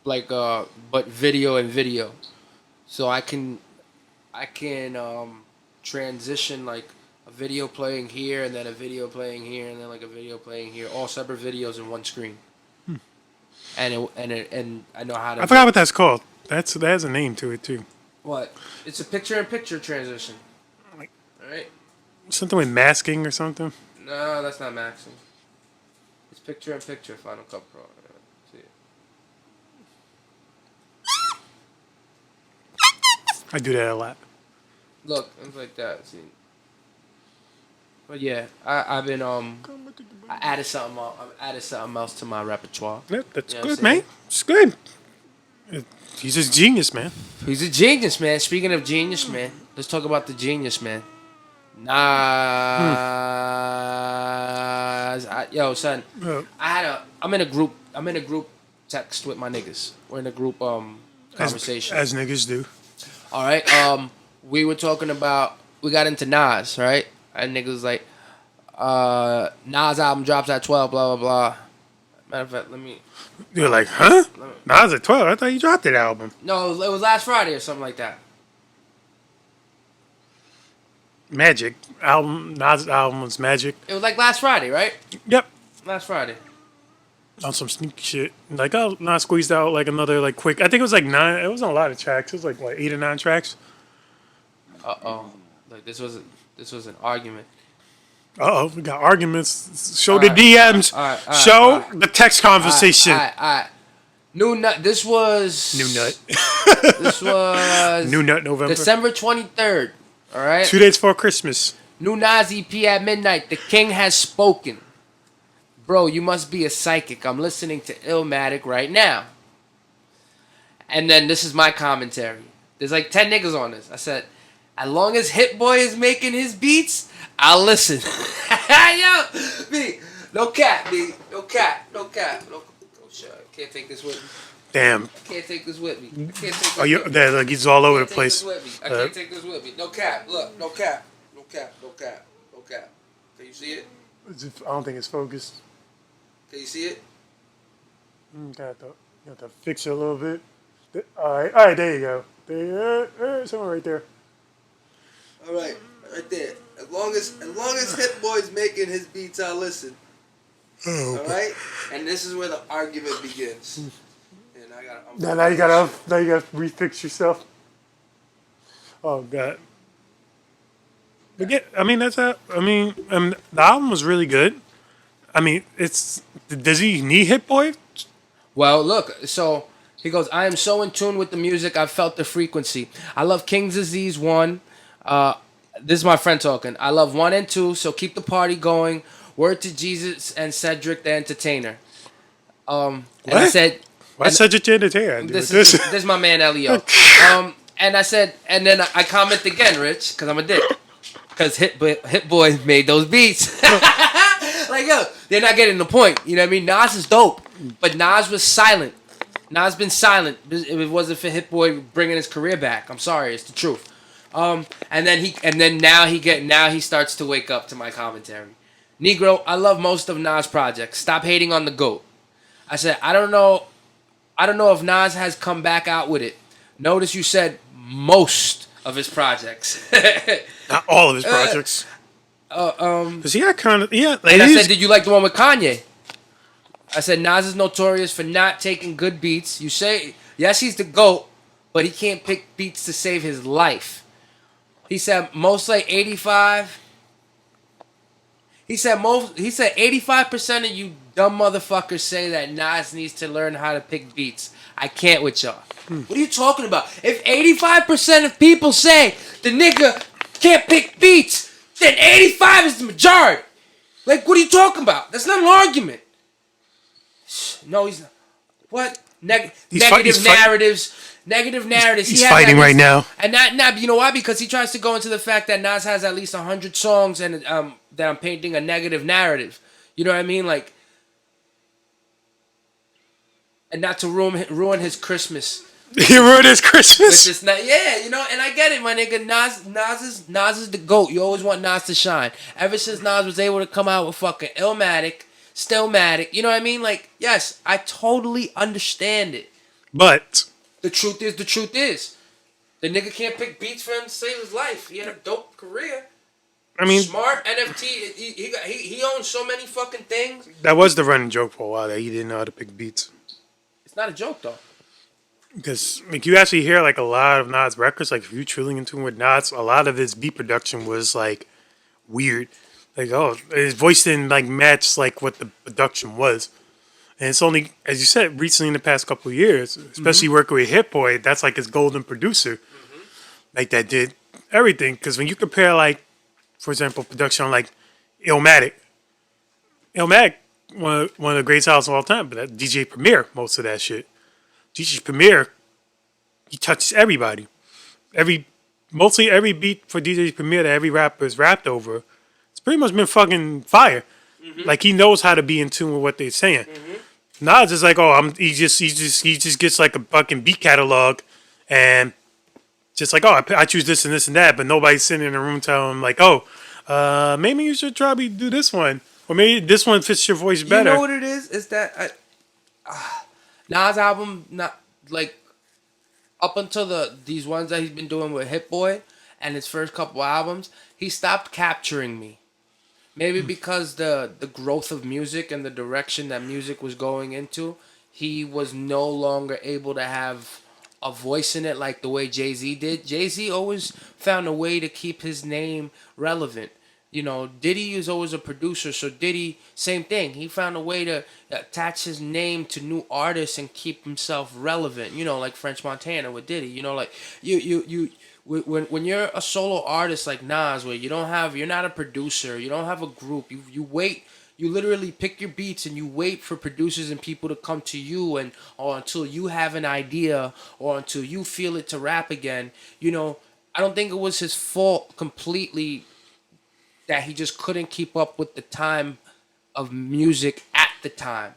like but video and video. So I can transition like a video playing here and then a video playing here and then like a video playing here, all separate videos in one screen. And I know how to. I forgot what that's called. That has a name to it too. What? It's a picture in picture transition. Like- All right. Something with masking or something. No, that's not maxing. It's picture in picture Final Cut Pro. See it. I do that a lot. Look, it's like that. See. But yeah, I've been I added something else to my repertoire. Yeah, that's Yeah, good, see? man. It's good. He's just genius, man. He's a genius, man. Speaking of genius, man, let's talk about the genius, man. Nas, yo, son, I'm in a group text with my niggas. We're in a group conversation. As niggas do. All right. We were talking about, we got into Nas, right? And niggas was like, Nas album drops at 12, blah, blah, blah. Matter of fact, You're like, huh? Nas at 12. I thought you dropped that album. no, it was last Friday or something like that. Magic album. Nas album was Magic. It was like last Friday, right? Yep. Last Friday. On some sneak shit. Like, oh, Nas squeezed out like another like quick. I think it was like 9. It wasn't a lot of tracks. It was like what, 8 or 9 tracks. Like this was an argument. Uh oh, we got arguments. Show All the right. DMs. All right. Show the text conversation. All right. New nut. This was New nut. This was New nut November. December 23rd. All right. 2 days before Christmas. New Nas EP at midnight. The king has spoken. Bro, you must be a psychic. I'm listening to Illmatic right now. And then this is my commentary. There's like 10 niggas on this. I said, as long as Hit Boy is making his beats, I'll listen. Yo, B, no cap, B. No cap. Oh, shit. I can't take this with me. Damn. I can't take this with me. I can't take this Oh, you with me. there? Like he's all over the Take place. this with me. I can't take this with me. No cap. Look, no cap. Can you see it? I don't think it's focused. Can you see it? Got to fix it a little bit. All right. There you go. Somewhere right there. All right there. As long as Hit Boy's making his beats, I'll listen. Oh. All right, and this is where the argument begins. And Now you gotta refix yourself. Oh God. But yeah, I mean the album was really good. I mean, does he need Hit Boy? Well, look. So he goes, I am so in tune with the music. I've felt the frequency. I love King's Disease 1. This is my friend talking. I love 1 and 2. So keep the party going. Word to Jesus and Cedric the Entertainer. And I said, Why Cedric the Entertainer? this is my man Elio. And I said, and then I comment again, Rich, because I'm a dick. Because Hit Boy made those beats. Like, yo, they're not getting the point. You know what I mean? Nas is dope. But Nas was silent. Nas been silent. If it wasn't for Hit Boy bringing his career back. I'm sorry, it's the truth. And then now he starts to wake up to my commentary. Negro, I love most of Nas' projects. Stop hating on the GOAT. I said, I don't know if Nas has come back out with it. Notice you said most of his projects. Not all of his projects. Cause he had kind of And I said, did you like the one with Kanye? I said, Nas is notorious for not taking good beats. You say, yes, he's the GOAT, but he can't pick beats to save his life. He said, most like 85. He said 85% of you dumb motherfuckers say that Nas needs to learn how to pick beats. I can't with y'all. What are you talking about? If 85% of people say the nigga can't pick beats, then 85 is the majority. Like, what are you talking about? That's not an argument. No, he's not. What? He's fight- Negative he's fight- narratives. Negative narratives. He's He has fighting at right least- now. And not you know why? Because he tries to go into the fact that Nas has at least 100 songs and that I'm painting a negative narrative. You know what I mean? Like, and not to ruin his Christmas. He ruined his Christmas. With this, yeah, you know, and I get it, my nigga. Nas is the GOAT. You always want Nas to shine. Ever since Nas was able to come out with fucking Illmatic, Stillmatic, you know what I mean? Like, yes, I totally understand it. But The truth is, the nigga can't pick beats for him to save his life. He had a dope career. I mean, Smart NFT. He owns so many fucking things. that was the running joke for a while that he didn't know how to pick beats. It's not a joke though. Because like you actually hear like a lot of Nas records, like if you truly in tune with Nas, a lot of his beat production was like weird. Like his voice didn't like match like what the production was. And it's only, as you said, recently in the past couple of years, especially working with Hit Boy, that's like his golden producer. Like that did everything. Because when you compare like, for example, production on like Illmatic, one of the greatest albums of all time, but that DJ Premier, most of that shit. DJ Premier, he touches everybody. Mostly every beat for DJ Premier that every rapper has rapped over, it's pretty much been fucking fire. Like he knows how to be in tune with what they're saying. Nas is like, he just gets like a fucking beat catalog and just like, I choose this and this and that, but nobody's sitting in a room telling him like, maybe you should probably do this one, or maybe this one fits your voice better. You know what it is? Is that Nas album, not like up until these ones that he's been doing with Hit Boy and his first couple albums, he stopped capturing me. Maybe because the growth of music and the direction that music was going into, he was no longer able to have a voice in it like the way Jay-Z did. Jay-Z always found a way to keep his name relevant. You know, Diddy is always a producer, so Diddy, same thing. He found a way to attach his name to new artists and keep himself relevant. You know, like French Montana with Diddy. You know, like when you're a solo artist like Nas, where you're not a producer, you don't have a group. You wait. You literally pick your beats and you wait for producers and people to come to you or until you have an idea or until you feel it to rap again. You know, I don't think it was his fault completely that he just couldn't keep up with the time of music at the time.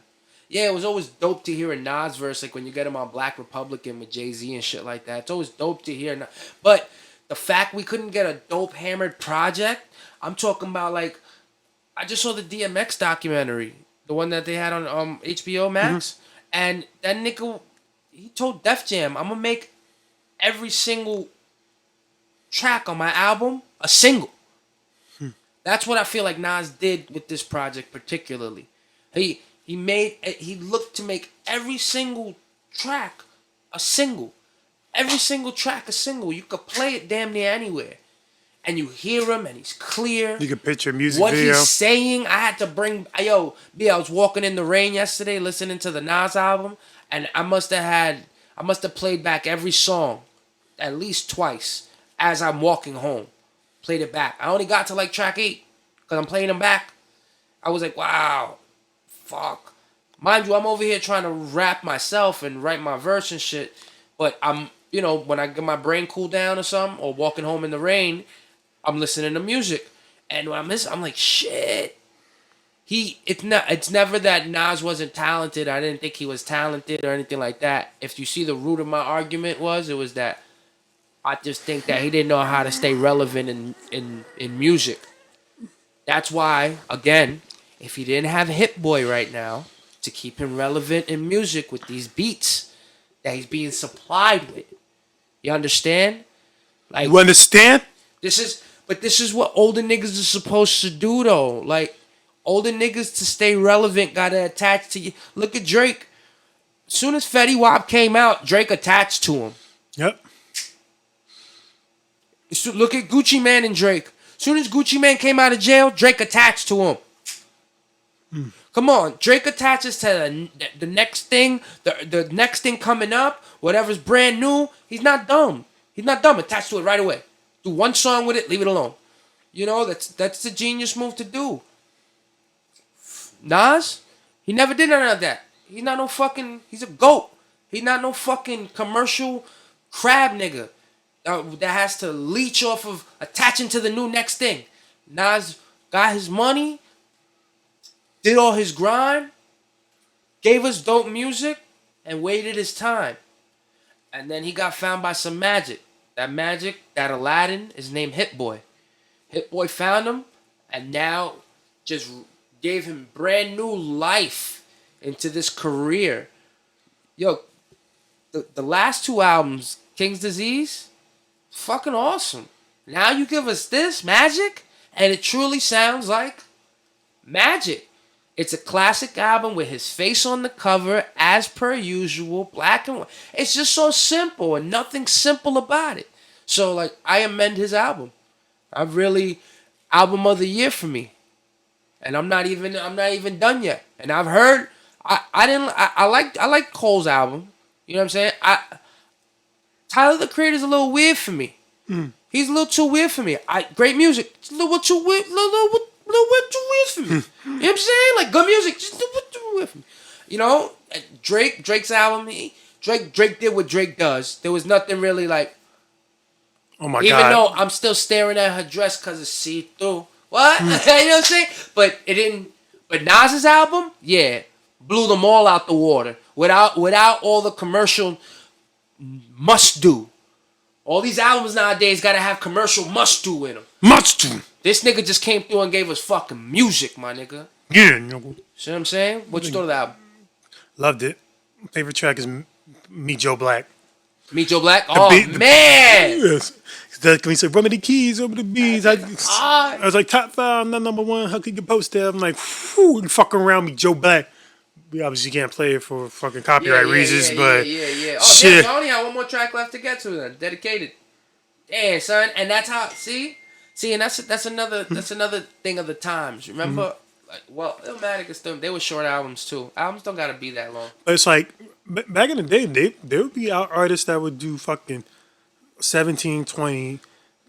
Yeah, it was always dope to hear a Nas verse, like when you get him on Black Republican with Jay-Z and shit like that. It's always dope to hear. But the fact we couldn't get a dope hammered project, I'm talking about like, I just saw the DMX documentary, the one that they had on HBO Max, and that nigga, he told Def Jam, I'm gonna make every single track on my album a single. That's what I feel like Nas did with this project particularly. He looked to make every single track a single. Every single track a single. You could play it damn near anywhere. And you hear him and he's clear. You can picture a music what video. He's saying, I had to bring... I was walking in the rain yesterday listening to the Nas album, and I must have played back every song at least twice as I'm walking home. Played it back. I only got to like track 8 because I'm playing them back. I was like, wow, fuck. Mind you, I'm over here trying to rap myself and write my verse and shit. But I'm, when I get my brain cooled down or something, or walking home in the rain, I'm listening to music. And when I'm like, shit. It's never that Nas wasn't talented. I didn't think he was talented or anything like that. If you see the root of my argument it was that I just think that he didn't know how to stay relevant in music. That's why, again, if he didn't have Hit Boy right now to keep him relevant in music with these beats that he's being supplied with, you understand? Like, You understand? this is what older niggas are supposed to do though. Like, older niggas to stay relevant gotta attach to you. Look at Drake. As soon as Fetty Wap came out, Drake attached to him. Yep. So look at Gucci Mane and Drake. As soon as Gucci Mane came out of jail, Drake attached to him. Come on, Drake attaches to the next thing, the next thing coming up, whatever's brand new. He's not dumb. He's not dumb. Attached to it right away. Do one song with it, leave it alone. That's the genius move to do. Nas, he never did none of that. He's not no fucking. He's a goat. He's not no fucking commercial crab nigga that has to leech off of attaching to the new next thing. Nas got his money, did all his grind, gave us dope music, and waited his time. And then he got found by some magic. That magic, that Aladdin, is named Hit Boy. Hit Boy found him, and now just gave him brand new life into this career. Yo, the last two albums, King's Disease, fucking awesome. Now you give us this Magic, and it truly sounds like Magic. It's a classic album with his face on the cover, as per usual, black and white. It's just so simple, and nothing simple about it. So, like, I amend his album. Album of the year for me. And I'm not even done yet. And I've heard, I like Cole's album. You know what I'm saying? Tyler the Creator's a little weird for me. He's a little too weird for me. Great music. It's a little too weird. Little bit too weird for me. You know what I'm saying? Like, good music, just a little bit too weird for me. You know, Drake's album. Drake did what Drake does. There was nothing really like. Oh my Even God. though I'm still staring at her dress because it's see-through. What? You know what I'm saying? But it didn't. But Nas's album, yeah, blew them all out the water without all the commercial must do. All these albums nowadays gotta have commercial must do in them. Must do. This nigga just came through and gave us fucking music, my nigga. Yeah, nigga. See what I'm saying? What you thought of the album? Loved it. Favorite track is Meet Joe Black. Meet Joe Black? Oh, beat- man! Yes. When he said, "Run me the keys, over the bees," I was like, "Top 5, not number 1. How could you post that?" I'm like, "Whew, you fucking around me, Joe Black." We obviously can't play it for fucking copyright reasons, but yeah. Oh, shit. damn, I only have one more track left to get to then. Dedicated. Damn, son. And that's how, see, and that's another thing of the times. Remember, like, well, Illmatic is still, they were short albums too. Albums don't gotta be that long. But it's like back in the day, there would be artists that would do fucking 17, 20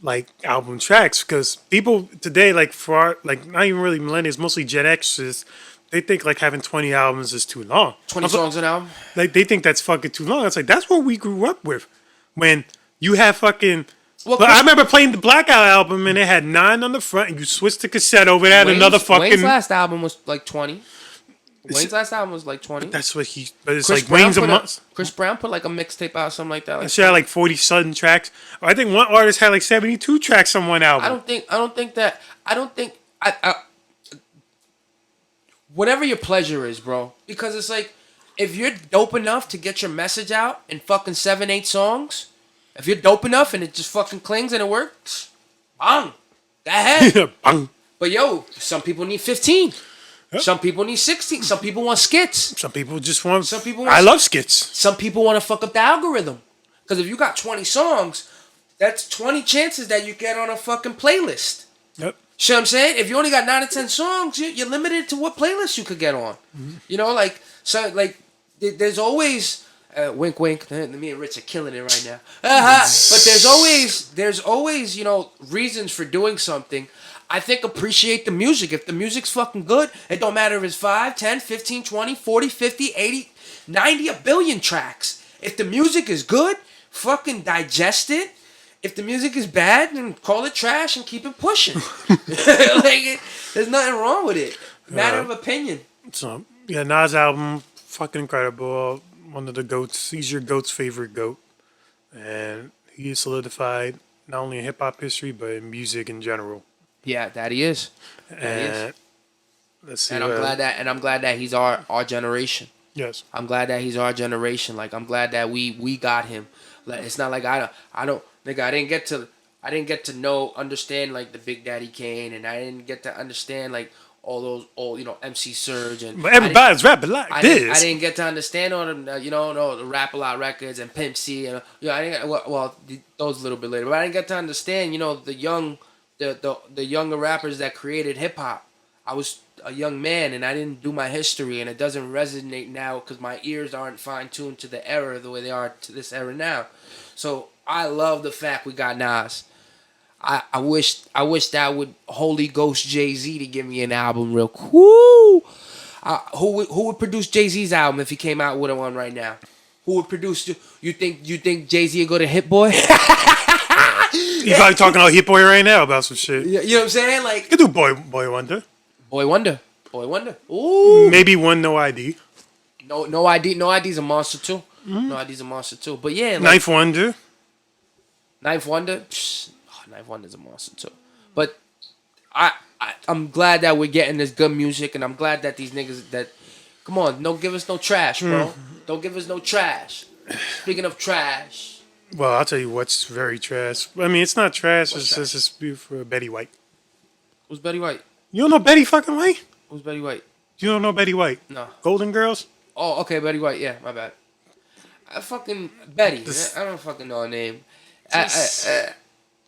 like album tracks, because people today, like for like not even really millennials, mostly Gen X's, they think like having 20 albums is too long. 20 songs an album? Like they think that's fucking too long. It's like that's what we grew up with. When you have fucking. Well, But I remember playing the Blackout album and it had 9 on the front, and you switched the cassette over that. Another fucking. Wayne's last album was like 20. Wayne's last album was like 20. That's what he. But it's Chris like Brown Wayne's a put month. Chris Brown put like a mixtape out, something like that. Like, That shit had like 40 sudden tracks. I think one artist had like 72 tracks on one album. I don't think whatever your pleasure is, bro. Because it's like, if you're dope enough to get your message out in fucking 7-8 songs, if you're dope enough and it just fucking clings and it works, bang, go ahead. Bang. But yo, some people need 15. Yep. Some people need 16. Some people want skits. Some people just want. Some people want. I love skits. Some people want to fuck up the algorithm. Because if you got 20 songs, that's 20 chances that you get on a fucking playlist. Yep. See what I'm saying? If you only got 9 or 10 songs, you're limited to what playlist you could get on. Mm-hmm. You know, like, so, like, there's always, wink, wink, me and Rich are killing it right now. But there's always, you know, reasons for doing something. I think appreciate the music. If the music's fucking good, it don't matter if it's 5, 10, 15, 20, 40, 50, 80, 90, a billion tracks. If the music is good, fucking digest it. If the music is bad, then call it trash and keep it pushing. There's nothing wrong with it. Matter of opinion. So yeah, Nas album, fucking incredible. One of the goats. He's your goat's favorite goat, and he is solidified not only in hip hop history but in music in general. Yeah, that he is. And let's see. And I'm glad that he's our generation. Yes. I'm glad that he's our generation. Like, I'm glad that we got him. Like, it's not like I don't nigga, I didn't get to understand like the Big Daddy Kane, and I didn't get to understand like all you know, MC Surge, and But everybody's rapping like this. I didn't get to understand all them, the Rap A Lot records and Pimp C, and I didn't those a little bit later, but I didn't get to understand, you know, the younger rappers that created hip hop. I was a young man and I didn't do my history, and it doesn't resonate now because my ears aren't fine tuned to the era the way they are to this era now. So I love the fact we got Nas. I wish that would Holy Ghost Jay-Z to give me an album real cool. Who would produce Jay-Z's album if he came out with one right now? Who would produce? You think Jay-Z would go to Hit Boy? He's probably talking all Hit Boy right now about some shit. You know what I'm saying? Like You could do Boy Wonder. Boy Wonder. Ooh. Maybe one No ID. No ID. No ID's a monster too. No ID's a monster too. But yeah, like, Knife Wonder. Knife Wonder. Knife Wonder's a monster too. But I'm glad that we're getting this good music, and I'm glad that these niggas that come on, don't give us no trash, bro. Don't give us no trash. Speaking of trash, Well, I'll tell you what's very trash. I mean, it's not trash. What's It's trash? just for Betty White. who's Betty White? You don't know Betty fucking White? Who's Betty White? You don't know Betty White? No. Golden Girls? Oh, okay, Betty White. Yeah, my bad. I fucking Betty. This- I don't fucking know her name.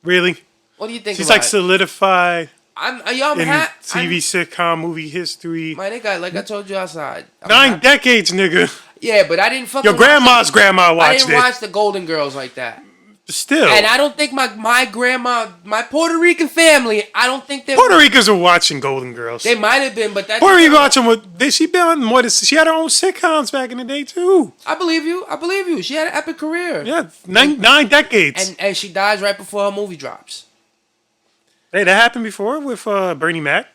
Really? What do you think? She's about like it? solidified I'm in happy. TV sitcom movie history. My nigga, like I told you outside. I'm 9 happy. decades, nigga. Yeah, but I didn't fucking. Your grandma's grandma I watched didn't it. watch the Golden Girls like that. Still. And I don't think my grandma, my Puerto Rican family, I don't think they Puerto Ricans are watching Golden Girls. They might have been, but that Puerto Rican watching what she been on more than she had her own sitcoms back in the day too. I believe you. I believe you. She had an epic career. Yeah, nine decades. And she dies right before her movie drops. Hey, that happened before with Bernie Mac.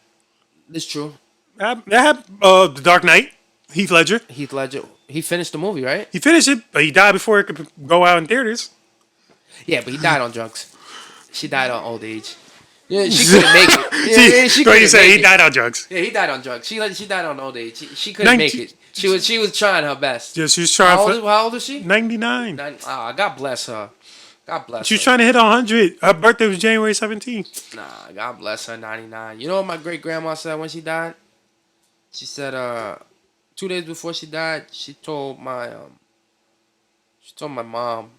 That's true. That happened. The Dark Knight. Heath Ledger. Heath Ledger. He finished the movie, right? He finished it, but he died before it could go out in theaters. Yeah, but he died on drugs. She died on old age. Yeah, she couldn't make it. Yeah, she What you couldn't say? make He it. died on drugs. Yeah, he died on drugs. She died on old age. She couldn't make 19 it. She was trying her best. Yeah, she was trying How old is she? 99. God bless her. God bless She was her. trying to hit 100. Her birthday was January 17th. Nah, God bless her, 99. You know what my great grandma said when she died? She said, 2 days before she died, she told my mom,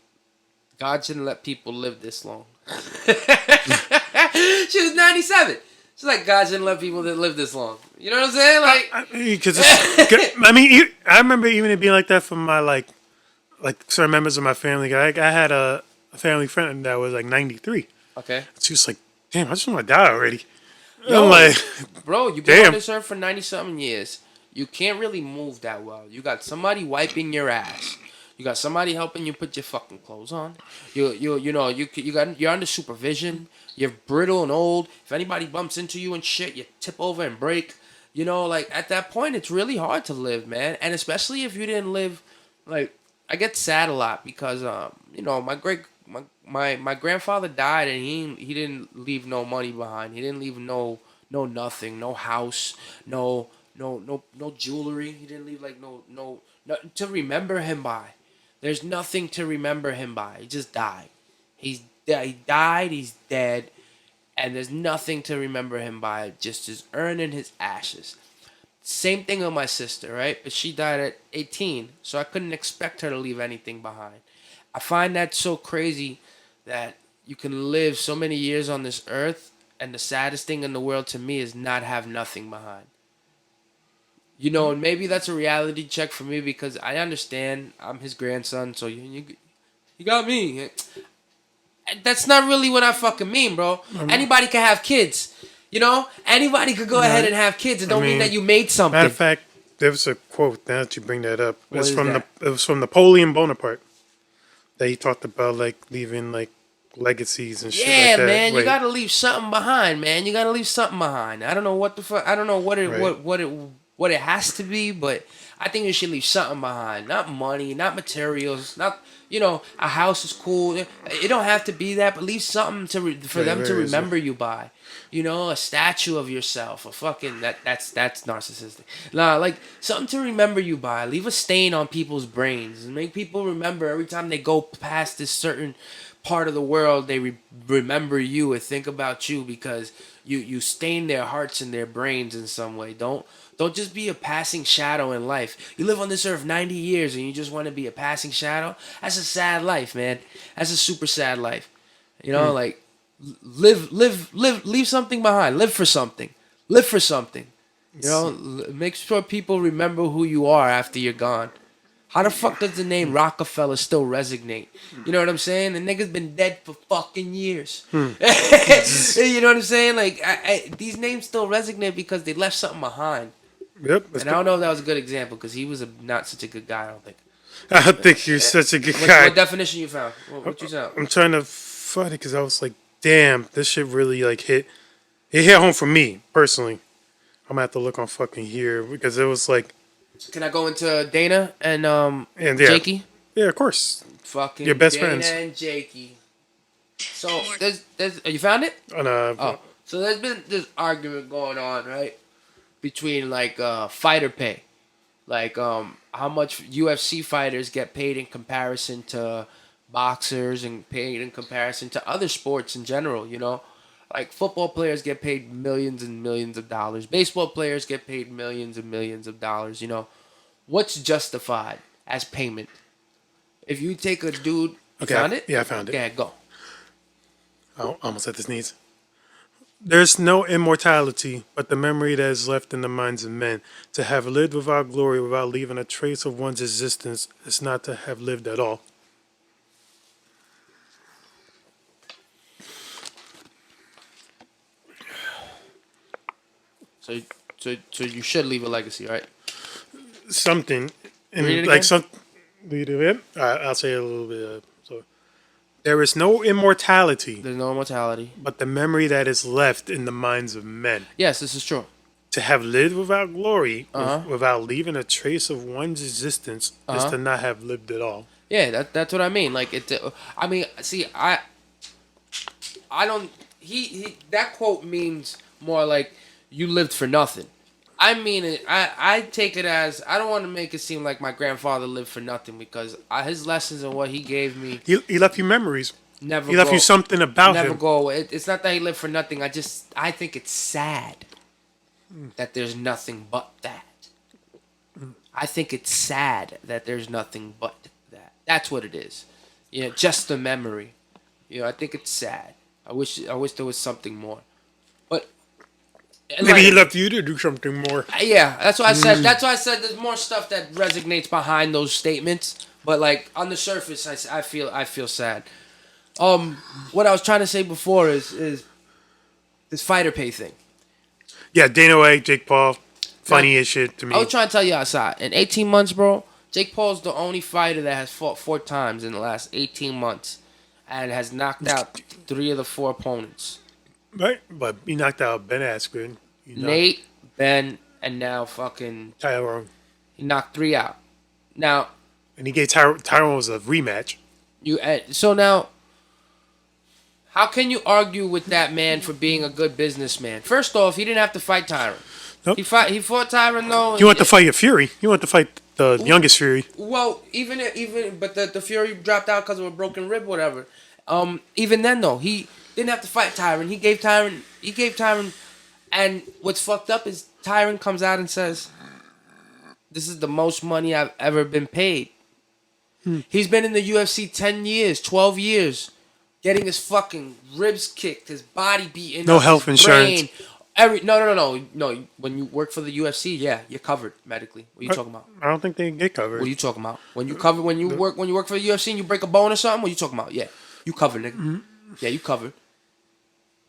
God shouldn't let people live this long. She was 97. She's like, God shouldn't let people that live this long. You know what I'm saying? Like, Because I mean, I remember even it being like that from my like certain members of my family. I had a family friend that was like 93. okay. She was like, "Damn, I just want to die already." Yo, I'm like, bro, you've been on damn. this earth for 90-something years. You can't really move that well. You got somebody wiping your ass. You got somebody helping you put your fucking clothes on. You're under supervision. You're brittle and old. If anybody bumps into you and shit, you tip over and break. You know, like at that point, it's really hard to live, man. And especially if you didn't live, like I get sad a lot because my grandfather died and he didn't leave no money behind. He didn't leave no nothing, no house, no jewelry. He didn't leave like no to remember him by. There's nothing to remember him by. He just died. He died. He's dead, and there's nothing to remember him by. Just his urn and his ashes. Same thing with my sister, right? But she died at 18, so I couldn't expect her to leave anything behind. I find that so crazy that you can live so many years on this earth, and the saddest thing in the world to me is not have nothing behind. You know, and maybe that's a reality check for me because I understand I'm his grandson, so you got me. That's not really what I fucking mean, bro. Anybody can have kids, you know? Anybody could go ahead and have kids. It don't mean that you made something. Matter of fact, there was a quote. Now that you bring that up, What is that? It was from Napoleon Bonaparte. That he talked about like leaving like legacies and shit Yeah, like that. man, you Wait, gotta leave something behind, man. You gotta leave something behind. I don't know what the fuck. I don't know what it Right. what it has to be, but I think you should leave something behind. Not money, not materials, not a house is cool. It don't have to be that, but leave something for them to very remember you by. A statue of yourself, a fucking that's narcissistic. Nah, like something to remember you by. Leave a stain on people's brains and make people remember every time they go past this certain part of the world. They remember you and think about you because you stain their hearts and their brains in some way. Don't just be a passing shadow in life. You live on this earth 90 years and you just want to be a passing shadow. That's a sad life, man. That's a super sad life. Like leave something behind. Live for something. Live for something. Make sure people remember who you are after you're gone. How the fuck does the name Rockefeller still resonate? You know what I'm saying? The nigga's been dead for fucking years. You know what I'm saying? Like these names still resonate because they left something behind. Yep. And I don't know if that was a good example because he was not such a good guy. I don't think. I don't think you're such a good What guy. definition you found? What you found? I'm trying to find it because I was like, damn, this shit really like hit. It hit home for me personally. I'm gonna have to look on fucking here because it was like, Can I go into Dana and and yeah, Jakey? yeah, of course, Fucking your best Dana friends. and Jakey. So there's you found it? On Oh, so there's been this argument going on, right, between like fighter pay, like how much UFC fighters get paid in comparison to boxers and paid in comparison to other sports in general. You know, like football players get paid millions and millions of dollars. Baseball players get paid millions and millions of dollars. You know, what's justified as payment? If you take a dude, Okay, found it? yeah, I found it. Okay, go. I almost had this needs. There's no immortality, but the memory that is left in the minds of men. To have lived without glory, without leaving a trace of one's existence, is not to have lived at all. So you should leave a legacy, right? Something, Read it and like again? some. Read it again? I'll say it a little bit. So, there is no immortality, There's no immortality. but the memory that is left in the minds of men. Yes, this is true. To have lived without glory, Uh-huh. without leaving a trace of one's existence, is Uh-huh. to not have lived at all. Yeah, that's what I mean. Like it. I mean, see, I don't. He that quote means more like you lived for nothing. I mean it. I take it as I don't want to make it seem like my grandfather lived for nothing because his lessons and what he gave me He left you memories. never. He left go, you something about never him. go away. It's not that he lived for nothing. I think it's sad that there's nothing but that. I think it's sad that there's nothing but that. That's what it is. You know, just the memory. You know, I think it's sad. I wish there was something more. But Maybe he like, left you to do something more. yeah, that's why I said. That's why I said there's more stuff that resonates behind those statements. But like on the surface, I feel sad. What I was trying to say before is this fighter pay thing. Yeah, Dana White, Jake Paul, funny as shit to me. I was trying to tell you outside. In 18 months, bro, Jake Paul's the only fighter that has fought 4 times in the last 18 months and has knocked out 3 of the 4 opponents. Right, but he knocked out Ben Askren. Nate, Ben, and now fucking Tyrone. he knocked 3 out. Now And he gave Tyrone was a rematch. so now how can you argue with that man for being a good businessman? First off, he didn't have to fight Tyron. Nope. He fought Tyron though. You want to fight your Fury. You want to fight the youngest Fury. Well, but the Fury dropped out because of a broken rib, whatever. Even then though, he didn't have to fight Tyron. He gave Tyron, and what's fucked up is Tyron comes out and says, "This is the most money I've ever been paid." He's been in the UFC 10 years, 12 years, getting his fucking ribs kicked, his body beaten, No up, health his insurance. brain. No. When you work for the UFC, yeah, you're covered medically. What are you talking about? I don't think they get covered. What are you talking about? When you work for the UFC and you break a bone or something, what are you talking about? Yeah, you covered, nigga. Yeah, you covered.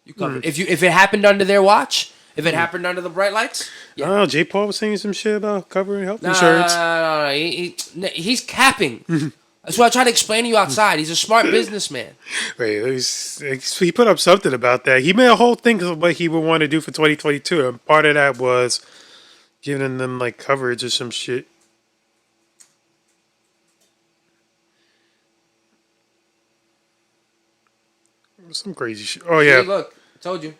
You covered. If it happened under their watch, if it happened under the bright lights, yeah. Oh, Jake Paul was saying some shit about covering health No, insurance. he's capping. That's what I try to explain to you outside. He's a smart businessman. Wait, he put up something about that. He made a whole thing of what he would want to do for 2022, and part of that was giving them like coverage or some shit. Some crazy shit. Oh yeah. See, look, I told you.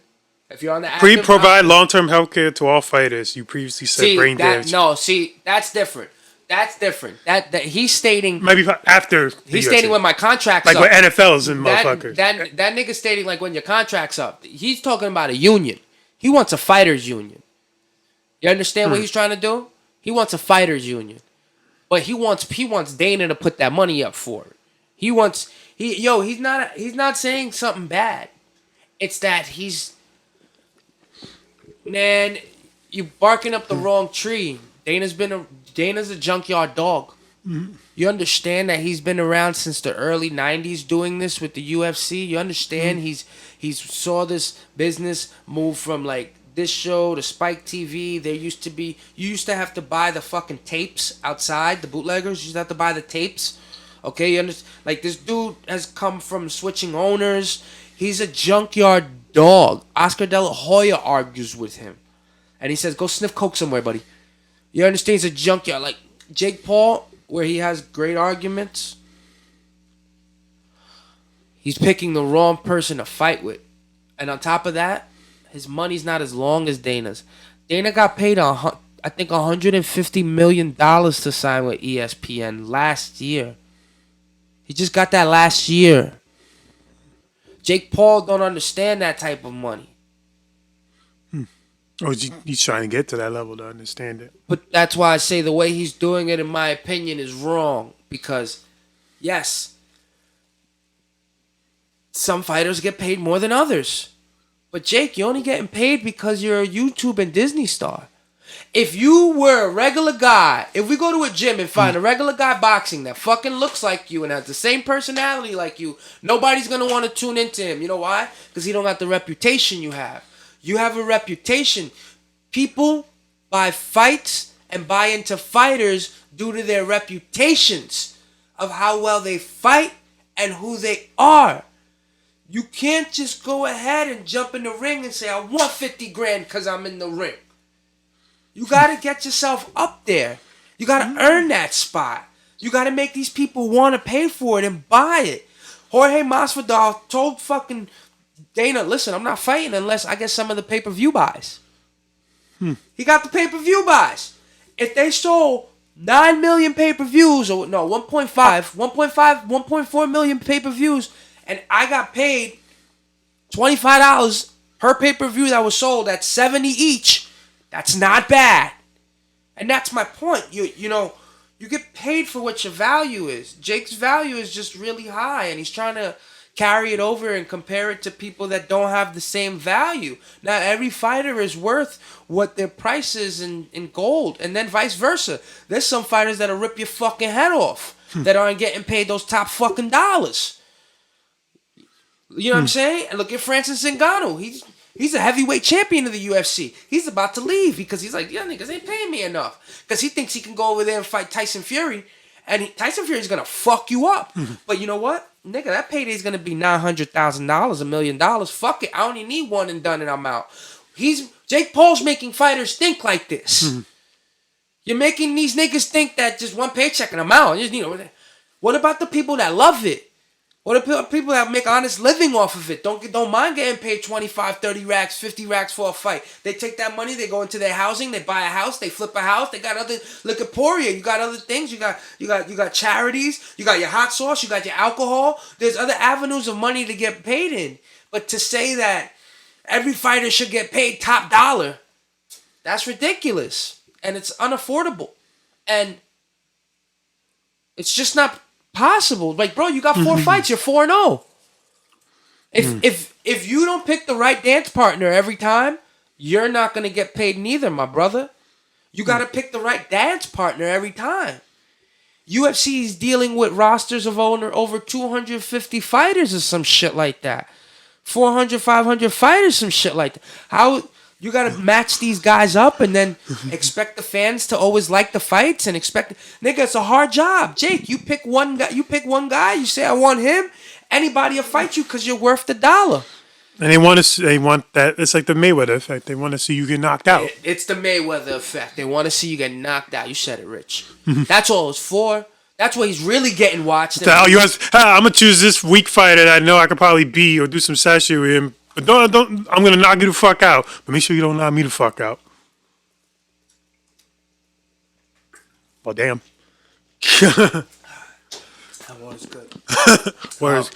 If you're on the active, Provide long-term health care to all fighters. You previously said brain damage. That's different. That's different. That he's stating. Maybe after the He's UFC. stating when my contract's like up. with NFLs and that, motherfuckers. that nigga stating like when your contract's up. He's talking about a union. He wants a fighters union. You understand what he's trying to do? He wants a fighters union, but he wants Dana to put that money up for it. He's not saying something bad. It's that you barking up the wrong tree. Dana's a junkyard dog. You understand that he's been around since the early 90s doing this with the UFC? You understand he's saw this business move from like this show to Spike TV. There used to be, you used to have to buy the fucking tapes outside. The bootleggers, you used to have to buy the tapes. Okay, you understand? Like, this dude has come from switching owners. He's a junkyard dog. Oscar De La Hoya argues with him, and he says, "Go sniff coke somewhere, buddy." You understand? He's a junkyard. Like Jake Paul, where he has great arguments. He's picking the wrong person to fight with. And on top of that, his money's not as long as Dana's. Dana got paid, I think, $150 million to sign with ESPN last year. He just got that last year. Jake Paul don't understand that type of money. Oh, he's trying to get to that level to understand it. But that's why I say the way he's doing it, in my opinion, is wrong. Because, yes, some fighters get paid more than others. But Jake, you're only getting paid because you're a YouTube and Disney star. If you were a regular guy, if we go to a gym and find a regular guy boxing that fucking looks like you and has the same personality like you, nobody's going to want to tune into him. You know why? Because he don't got the reputation you have. You have a reputation. People buy fights and buy into fighters due to their reputations of how well they fight and who they are. You can't just go ahead and jump in the ring and say, I want 50 grand because I'm in the ring. You got to get yourself up there. You got to earn that spot. You got to make these people want to pay for it and buy it. Jorge Masvidal told fucking Dana, listen, I'm not fighting unless I get some of the pay-per-view buys. He got the pay-per-view buys. If they sold 9 million pay-per-views, or no, 1.4 million pay-per-views, and I got paid $25 per pay-per-view that was sold at 70 each, that's not bad. And that's my point. You know, you get paid for what your value is. Jake's value is just really high, and he's trying to carry it over and compare it to people that don't have the same value. Now, every fighter is worth what their price is in gold, and then vice versa. There's some fighters that'll rip your fucking head off that aren't getting paid those top fucking dollars. You know what I'm saying? And look at Francis Ngannou. He's a heavyweight champion of the UFC. He's about to leave because he's like, yeah, niggas ain't paying me enough. Because he thinks he can go over there and fight Tyson Fury. And Tyson Fury's going to fuck you up. But you know what? Nigga, that payday's going to be $900,000, $1 million. Fuck it. I only need one and done and I'm out. Jake Paul's making fighters think like this. You're making these niggas think that just one paycheck and I'm out. You know, what about the people that love it? What about people that make honest living off of it? Don't mind getting paid 25, 30 racks, 50 racks for a fight. They take that money, they go into their housing, they buy a house, they flip a house. They got other, look at Poirier. You got other things. You got charities. You got your hot sauce. You got your alcohol. There's other avenues of money to get paid in. But to say that every fighter should get paid top dollar, that's ridiculous, and it's unaffordable, and it's just not possible. Like, bro, you got 4 fights, you're 4-0. If you don't pick the right dance partner every time, you're not gonna get paid neither, my brother. You gotta pick the right dance partner every time. UFC is dealing with rosters of over 250 fighters or some shit like that. 400, 500 fighters, some shit like that. How you gotta match these guys up and then expect the fans to always like the fights and expect, nigga, it's a hard job. Jake, you pick one guy. You say I want him. Anybody will fight you because you're worth the dollar. And they want that. It's like the Mayweather effect. They want to see you get knocked out. It's the Mayweather effect. They want to see you get knocked out. You said it, Rich. That's all it's for. That's what he's really getting watched. I'm gonna choose this weak fighter that I know I could probably beat or do some sashay with him. But don't. I'm gonna knock you the fuck out. But make sure you don't knock me the fuck out. Well, damn. That was good. Whereas,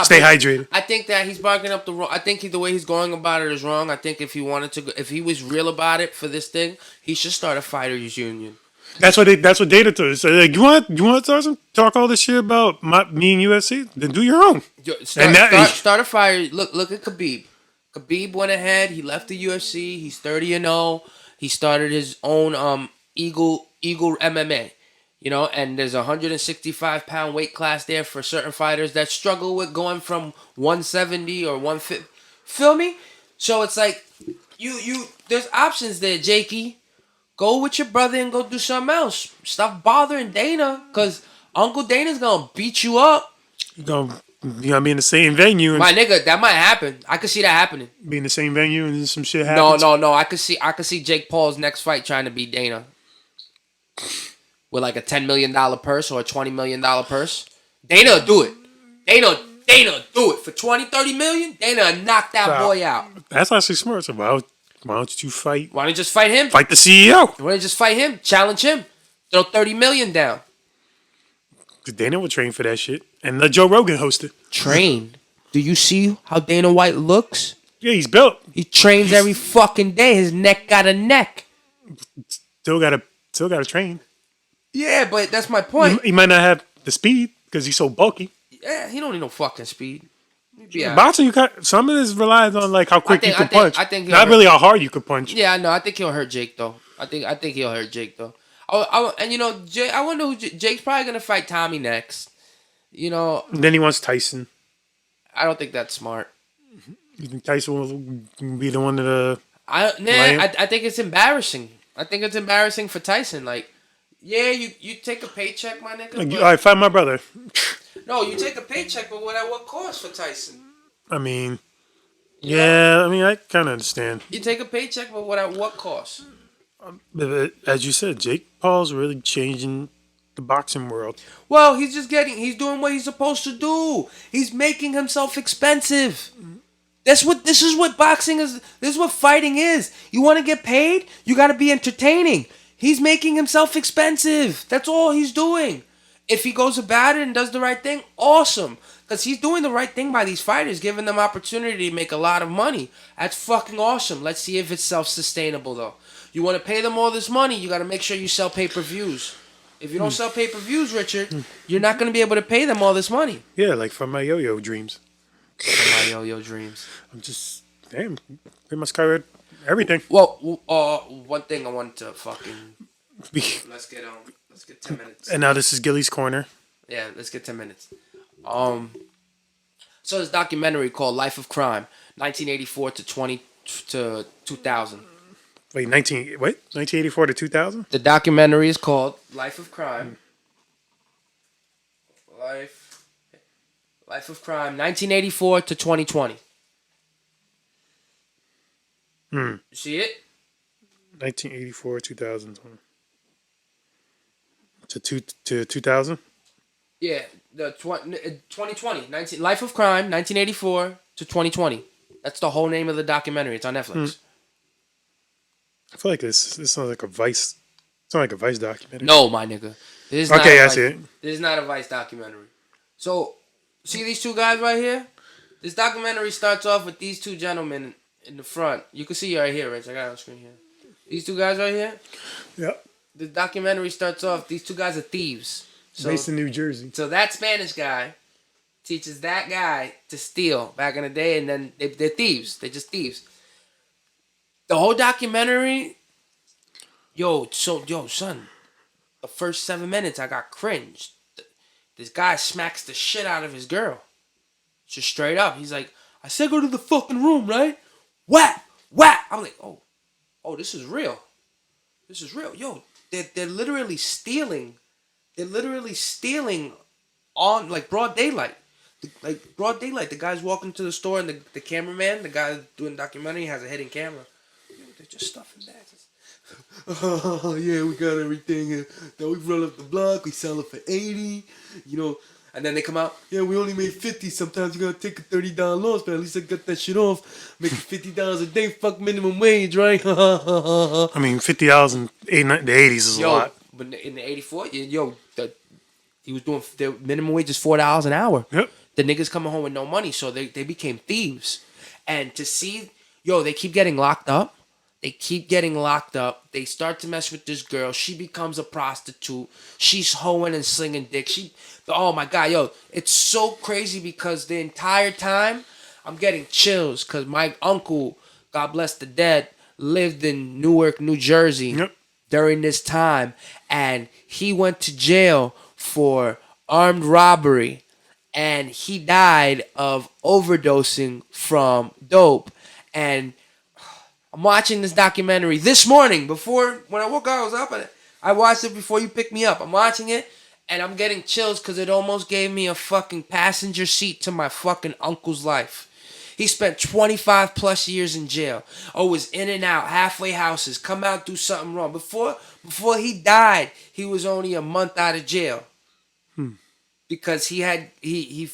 stay hydrated. I think that he's barking up the wrong. I think the way he's going about it is wrong. I think if he wanted to, if he was real about it for this thing, he should start a fighters union. That's what Data told us. So, like, you want to talk all this shit about me and UFC? Then do your own. Start a fire. Look at Khabib. Khabib went ahead. He left the UFC. He's 30-0. He started his own Eagle MMA. You know, and there's a 165-pound weight class there for certain fighters that struggle with going from 170 or 150. Feel me? So it's like There's options there, Jakey. Go with your brother and go do something else. Stop bothering Dana, cause Uncle Dana's gonna beat you up. You gotta be in the same venue and My nigga, that might happen. I could see that happening. be in the same venue and then some shit No, happens. no. I could see Jake Paul's next fight trying to beat Dana with like a $10 million purse or a $20 million purse. Dana do it. Dana do it for 20, 30 million. Dana knock that boy out. That's actually smart. So why don't you fight? Why don't you just fight him? Fight the CEO. Why don't you just fight him? Challenge him. Throw 30 million down. Dana would train for that shit, and let Joe Rogan host it. Train. Do you see how Dana White looks? Yeah, he's built. He trains every fucking day. His neck got a neck. Still gotta train. Yeah, but that's my point. He might not have the speed because he's so bulky. Yeah, he don't need no fucking speed. Yeah. Boxing, you got some of this relies on like how quick you can punch. I think not really how hard you can punch. Yeah, I know. I think he'll hurt Jake though. I think he'll hurt Jake though. And you know, Jake, I wonder who Jake's probably gonna fight Tommy next. You know. And then he wants Tyson. I don't think that's smart. You think Tyson will be the one to I think it's embarrassing. I think it's embarrassing for Tyson. Like, yeah, you take a paycheck, my nigga. Like, all right, fight my brother. No, you take a paycheck, but at what cost for Tyson? I mean, yeah, I mean, I kind of understand. You take a paycheck, but at what cost? But as you said, Jake Paul's really changing the boxing world. Well, he's doing what he's supposed to do. He's making himself expensive. This is what boxing is. This is what fighting is. You want to get paid? You got to be entertaining. He's making himself expensive. That's all he's doing. If he goes about it and does the right thing, awesome. Because he's doing the right thing by these fighters, giving them opportunity to make a lot of money. That's fucking awesome. Let's see if it's self-sustainable, though. You want to pay them all this money, you got to make sure you sell pay-per-views. If you don't sell pay-per-views, Richard, you're not going to be able to pay them all this money. Yeah, like from my yo-yo dreams. From my yo-yo dreams. I'm just, damn, pretty much covered everything. Well, one thing I wanted to fucking... Let's get 10 minutes. And now this is Gilly's Corner. Yeah, let's get 10 minutes. So this documentary called Life of Crime, 1984 to 2000. Wait, 1984 to 2000? The documentary is called Life of Crime. Life of Crime, 1984 to 2020. You see it? 1984 2000. To 2000? Yeah, the 2020. Life of Crime, 1984 to 2020. That's the whole name of the documentary. It's on Netflix. I feel like this sounds like a Vice. It's not like a Vice documentary. No, my nigga. This is Okay, I see it. This is not a Vice documentary. So, see these two guys right here? This documentary starts off with these two gentlemen in the front. You can see right here, Rich. I got it on the screen here. These two guys right here? Yep. The documentary starts off, these two guys are thieves. So, Based in New Jersey. So that Spanish guy teaches that guy to steal back in the day, and then they're thieves. They're just thieves. The whole documentary, son, the first 7 minutes I got cringed. This guy smacks the shit out of his girl. Just straight up. He's like, I said go to the fucking room, right? Whap! Whap! I'm like, oh, this is real. This is real. Yo, they're literally stealing. They're literally stealing on, like, broad daylight. Like, broad daylight. The guy's walking to the store, and the cameraman, the guy doing the documentary, has a hidden camera. Yo, they're just stuffing bags. Oh, yeah, we got everything. Then we roll up the block. We sell it for 80. You know, and then they come out. Yeah, we only made 50. Sometimes you gotta take a $30 loss, but at least I got that shit off. Making $50 a day, fuck minimum wage, right? I mean, $50 in the 80s is a lot. But in the 84, he was doing, the minimum wage is $4 an hour. Yep. The niggas coming home with no money, so they became thieves. And to see, they keep getting locked up. They keep getting locked up. They start to mess with this girl. She becomes a prostitute. She's hoeing and slinging dick. Oh my God, it's so crazy because the entire time I'm getting chills because my uncle, God bless the dead, lived in Newark, New Jersey during this time. And he went to jail for armed robbery. And he died of overdosing from dope. And I'm watching this documentary this morning when I woke up. I was up and I watched it before you picked me up. I'm watching it and I'm getting chills because it almost gave me a fucking passenger seat to my fucking uncle's life. He spent 25 plus years in jail. Oh, was in and out, halfway houses, come out, do something wrong. Before he died, he was only a month out of jail because he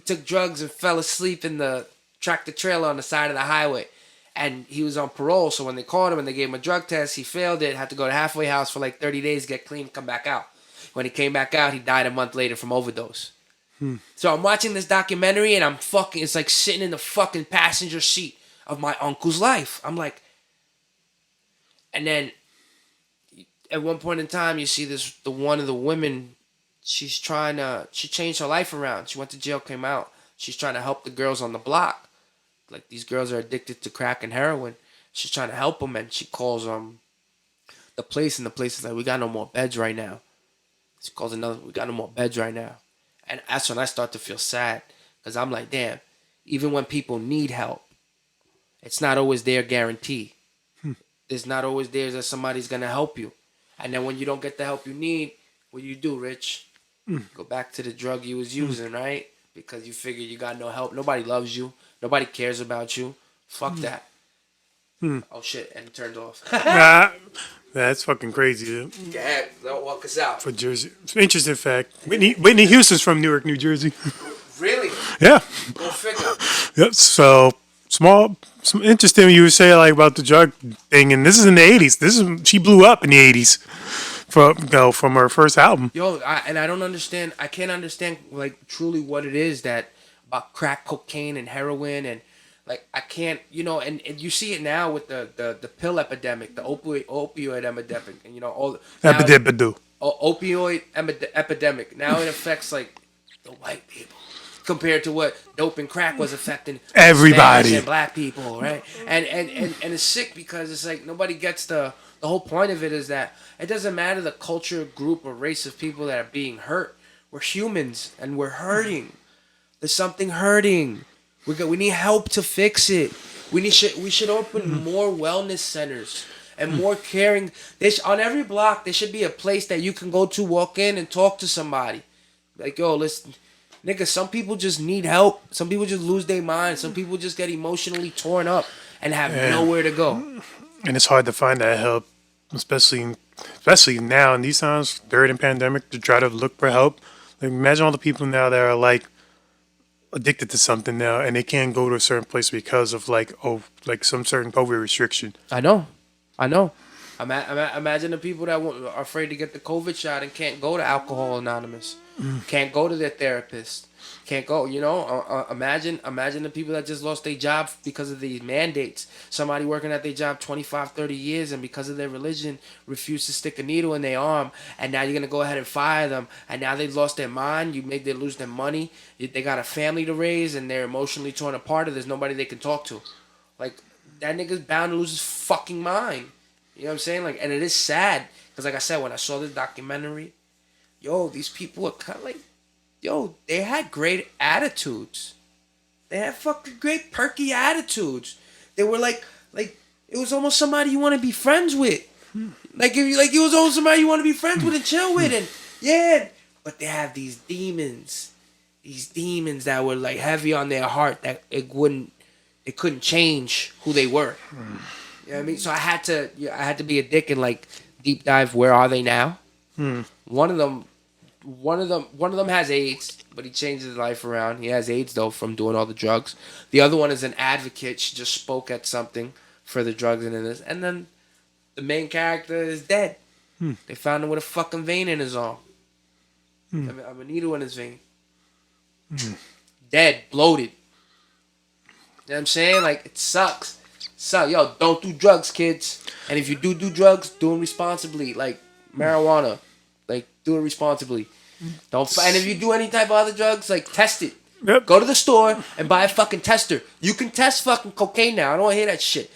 took drugs and fell asleep in the tractor trailer on the side of the highway. And he was on parole, so when they called him and they gave him a drug test, he failed it, had to go to halfway house for like 30 days, get clean, come back out. When he came back out, he died a month later from overdose. So I'm watching this documentary and it's like sitting in the fucking passenger seat of my uncle's life. I'm like, and then at one point in time, you see one of the women, she changed her life around. She went to jail, came out. She's trying to help the girls on the block. Like, these girls are addicted to crack and heroin. She's trying to help them, and she calls the place, and the place is like, we got no more beds right now. She calls we got no more beds right now. And that's when I start to feel sad, because I'm like, damn, even when people need help, it's not always their guarantee. It's not always there that somebody's going to help you. And then when you don't get the help you need, what do you do, Rich? Go back to the drug you was using, right? Because you figure you got no help. Nobody loves you. Nobody cares about you. Fuck that. Oh, shit. And it turned off. Nah, that's fucking crazy. Dude. Go ahead. Don't walk us out. For Jersey. Interesting fact. Whitney Houston's from Newark, New Jersey. Really? Yeah. Go figure. Yep. So some interesting you were saying like about the drug thing, and this is in the '80s. She blew up in the '80s from her first album. Yo, I don't understand. I can't understand like truly what it is about crack cocaine and heroin and like I can't, and you see it now with the pill epidemic, the opioid epidemic, and all opioid epidemic. Now it affects like the white people compared to what dope and crack was affecting everybody Spanish and black people, right? And it's sick because it's like nobody gets the whole point of it is that it doesn't matter the culture, group, or race of people that are being hurt. We're humans and we're hurting. There's something hurting. We need help to fix it. We should open more wellness centers and more caring. On every block there should be a place that you can go to, walk in, and talk to somebody. Like, yo, listen, nigga, some people just need help. Some people just lose their mind. Some people just get emotionally torn up and have nowhere to go. And it's hard to find that help, especially now in these times during the pandemic to try to look for help. Like, imagine all the people now that are like addicted to something now and they can't go to a certain place because of like some certain COVID restriction. I know. Imagine the people that are afraid to get the COVID shot and can't go to Alcohol Anonymous, can't go to their therapist, can't go. Imagine the people that just lost their job because of these mandates. Somebody working at their job 25, 30 years and because of their religion refused to stick a needle in their arm, and now you're gonna go ahead and fire them, and now they've lost their mind. You made them lose their money. They got a family to raise, and they're emotionally torn apart. And there's nobody they can talk to. Like, that nigga's bound to lose his fucking mind. You know what I'm saying? Like, and it is sad because, like I said, when I saw this documentary, these people are kind of like, they had great attitudes. They had fucking great perky attitudes. They were like it was almost somebody you want to be friends with. Like, it was almost somebody you want to be friends with and chill with, and yeah. But they have these demons that were like heavy on their heart that it couldn't change who they were. You know what I mean? So I had to be a dick and like deep dive. Where are they now? One of them has AIDS, but he changed his life around. He has AIDS though from doing all the drugs. The other one is an advocate. She just spoke at something for the drugs and this. And then the main character is dead. They found him with a fucking vein in his arm. A needle in his vein. Dead, bloated. You know what I'm saying? Like, it sucks. Yo, don't do drugs, kids. And if you do drugs, do them responsibly. Like marijuana. Like, do it responsibly. And if you do any type of other drugs, like, test it. Yep. Go to the store and buy a fucking tester. You can test fucking cocaine now. I don't want to hear that shit.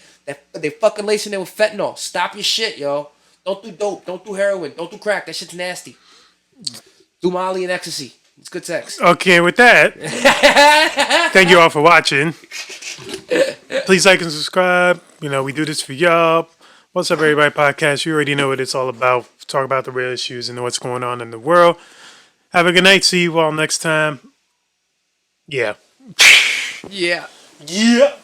They fucking lacing it with fentanyl. Stop your shit, yo. Don't do dope. Don't do heroin. Don't do crack. That shit's nasty. Do Molly and ecstasy. It's good sex. Okay, with that, thank you all for watching. Please like and subscribe. You know, we do this for y'all. What's Up, Everybody podcast. You already know what it's all about. Talk about the real issues and what's going on in the world. Have a good night. See you all next time. Yeah. Yeah. Yeah.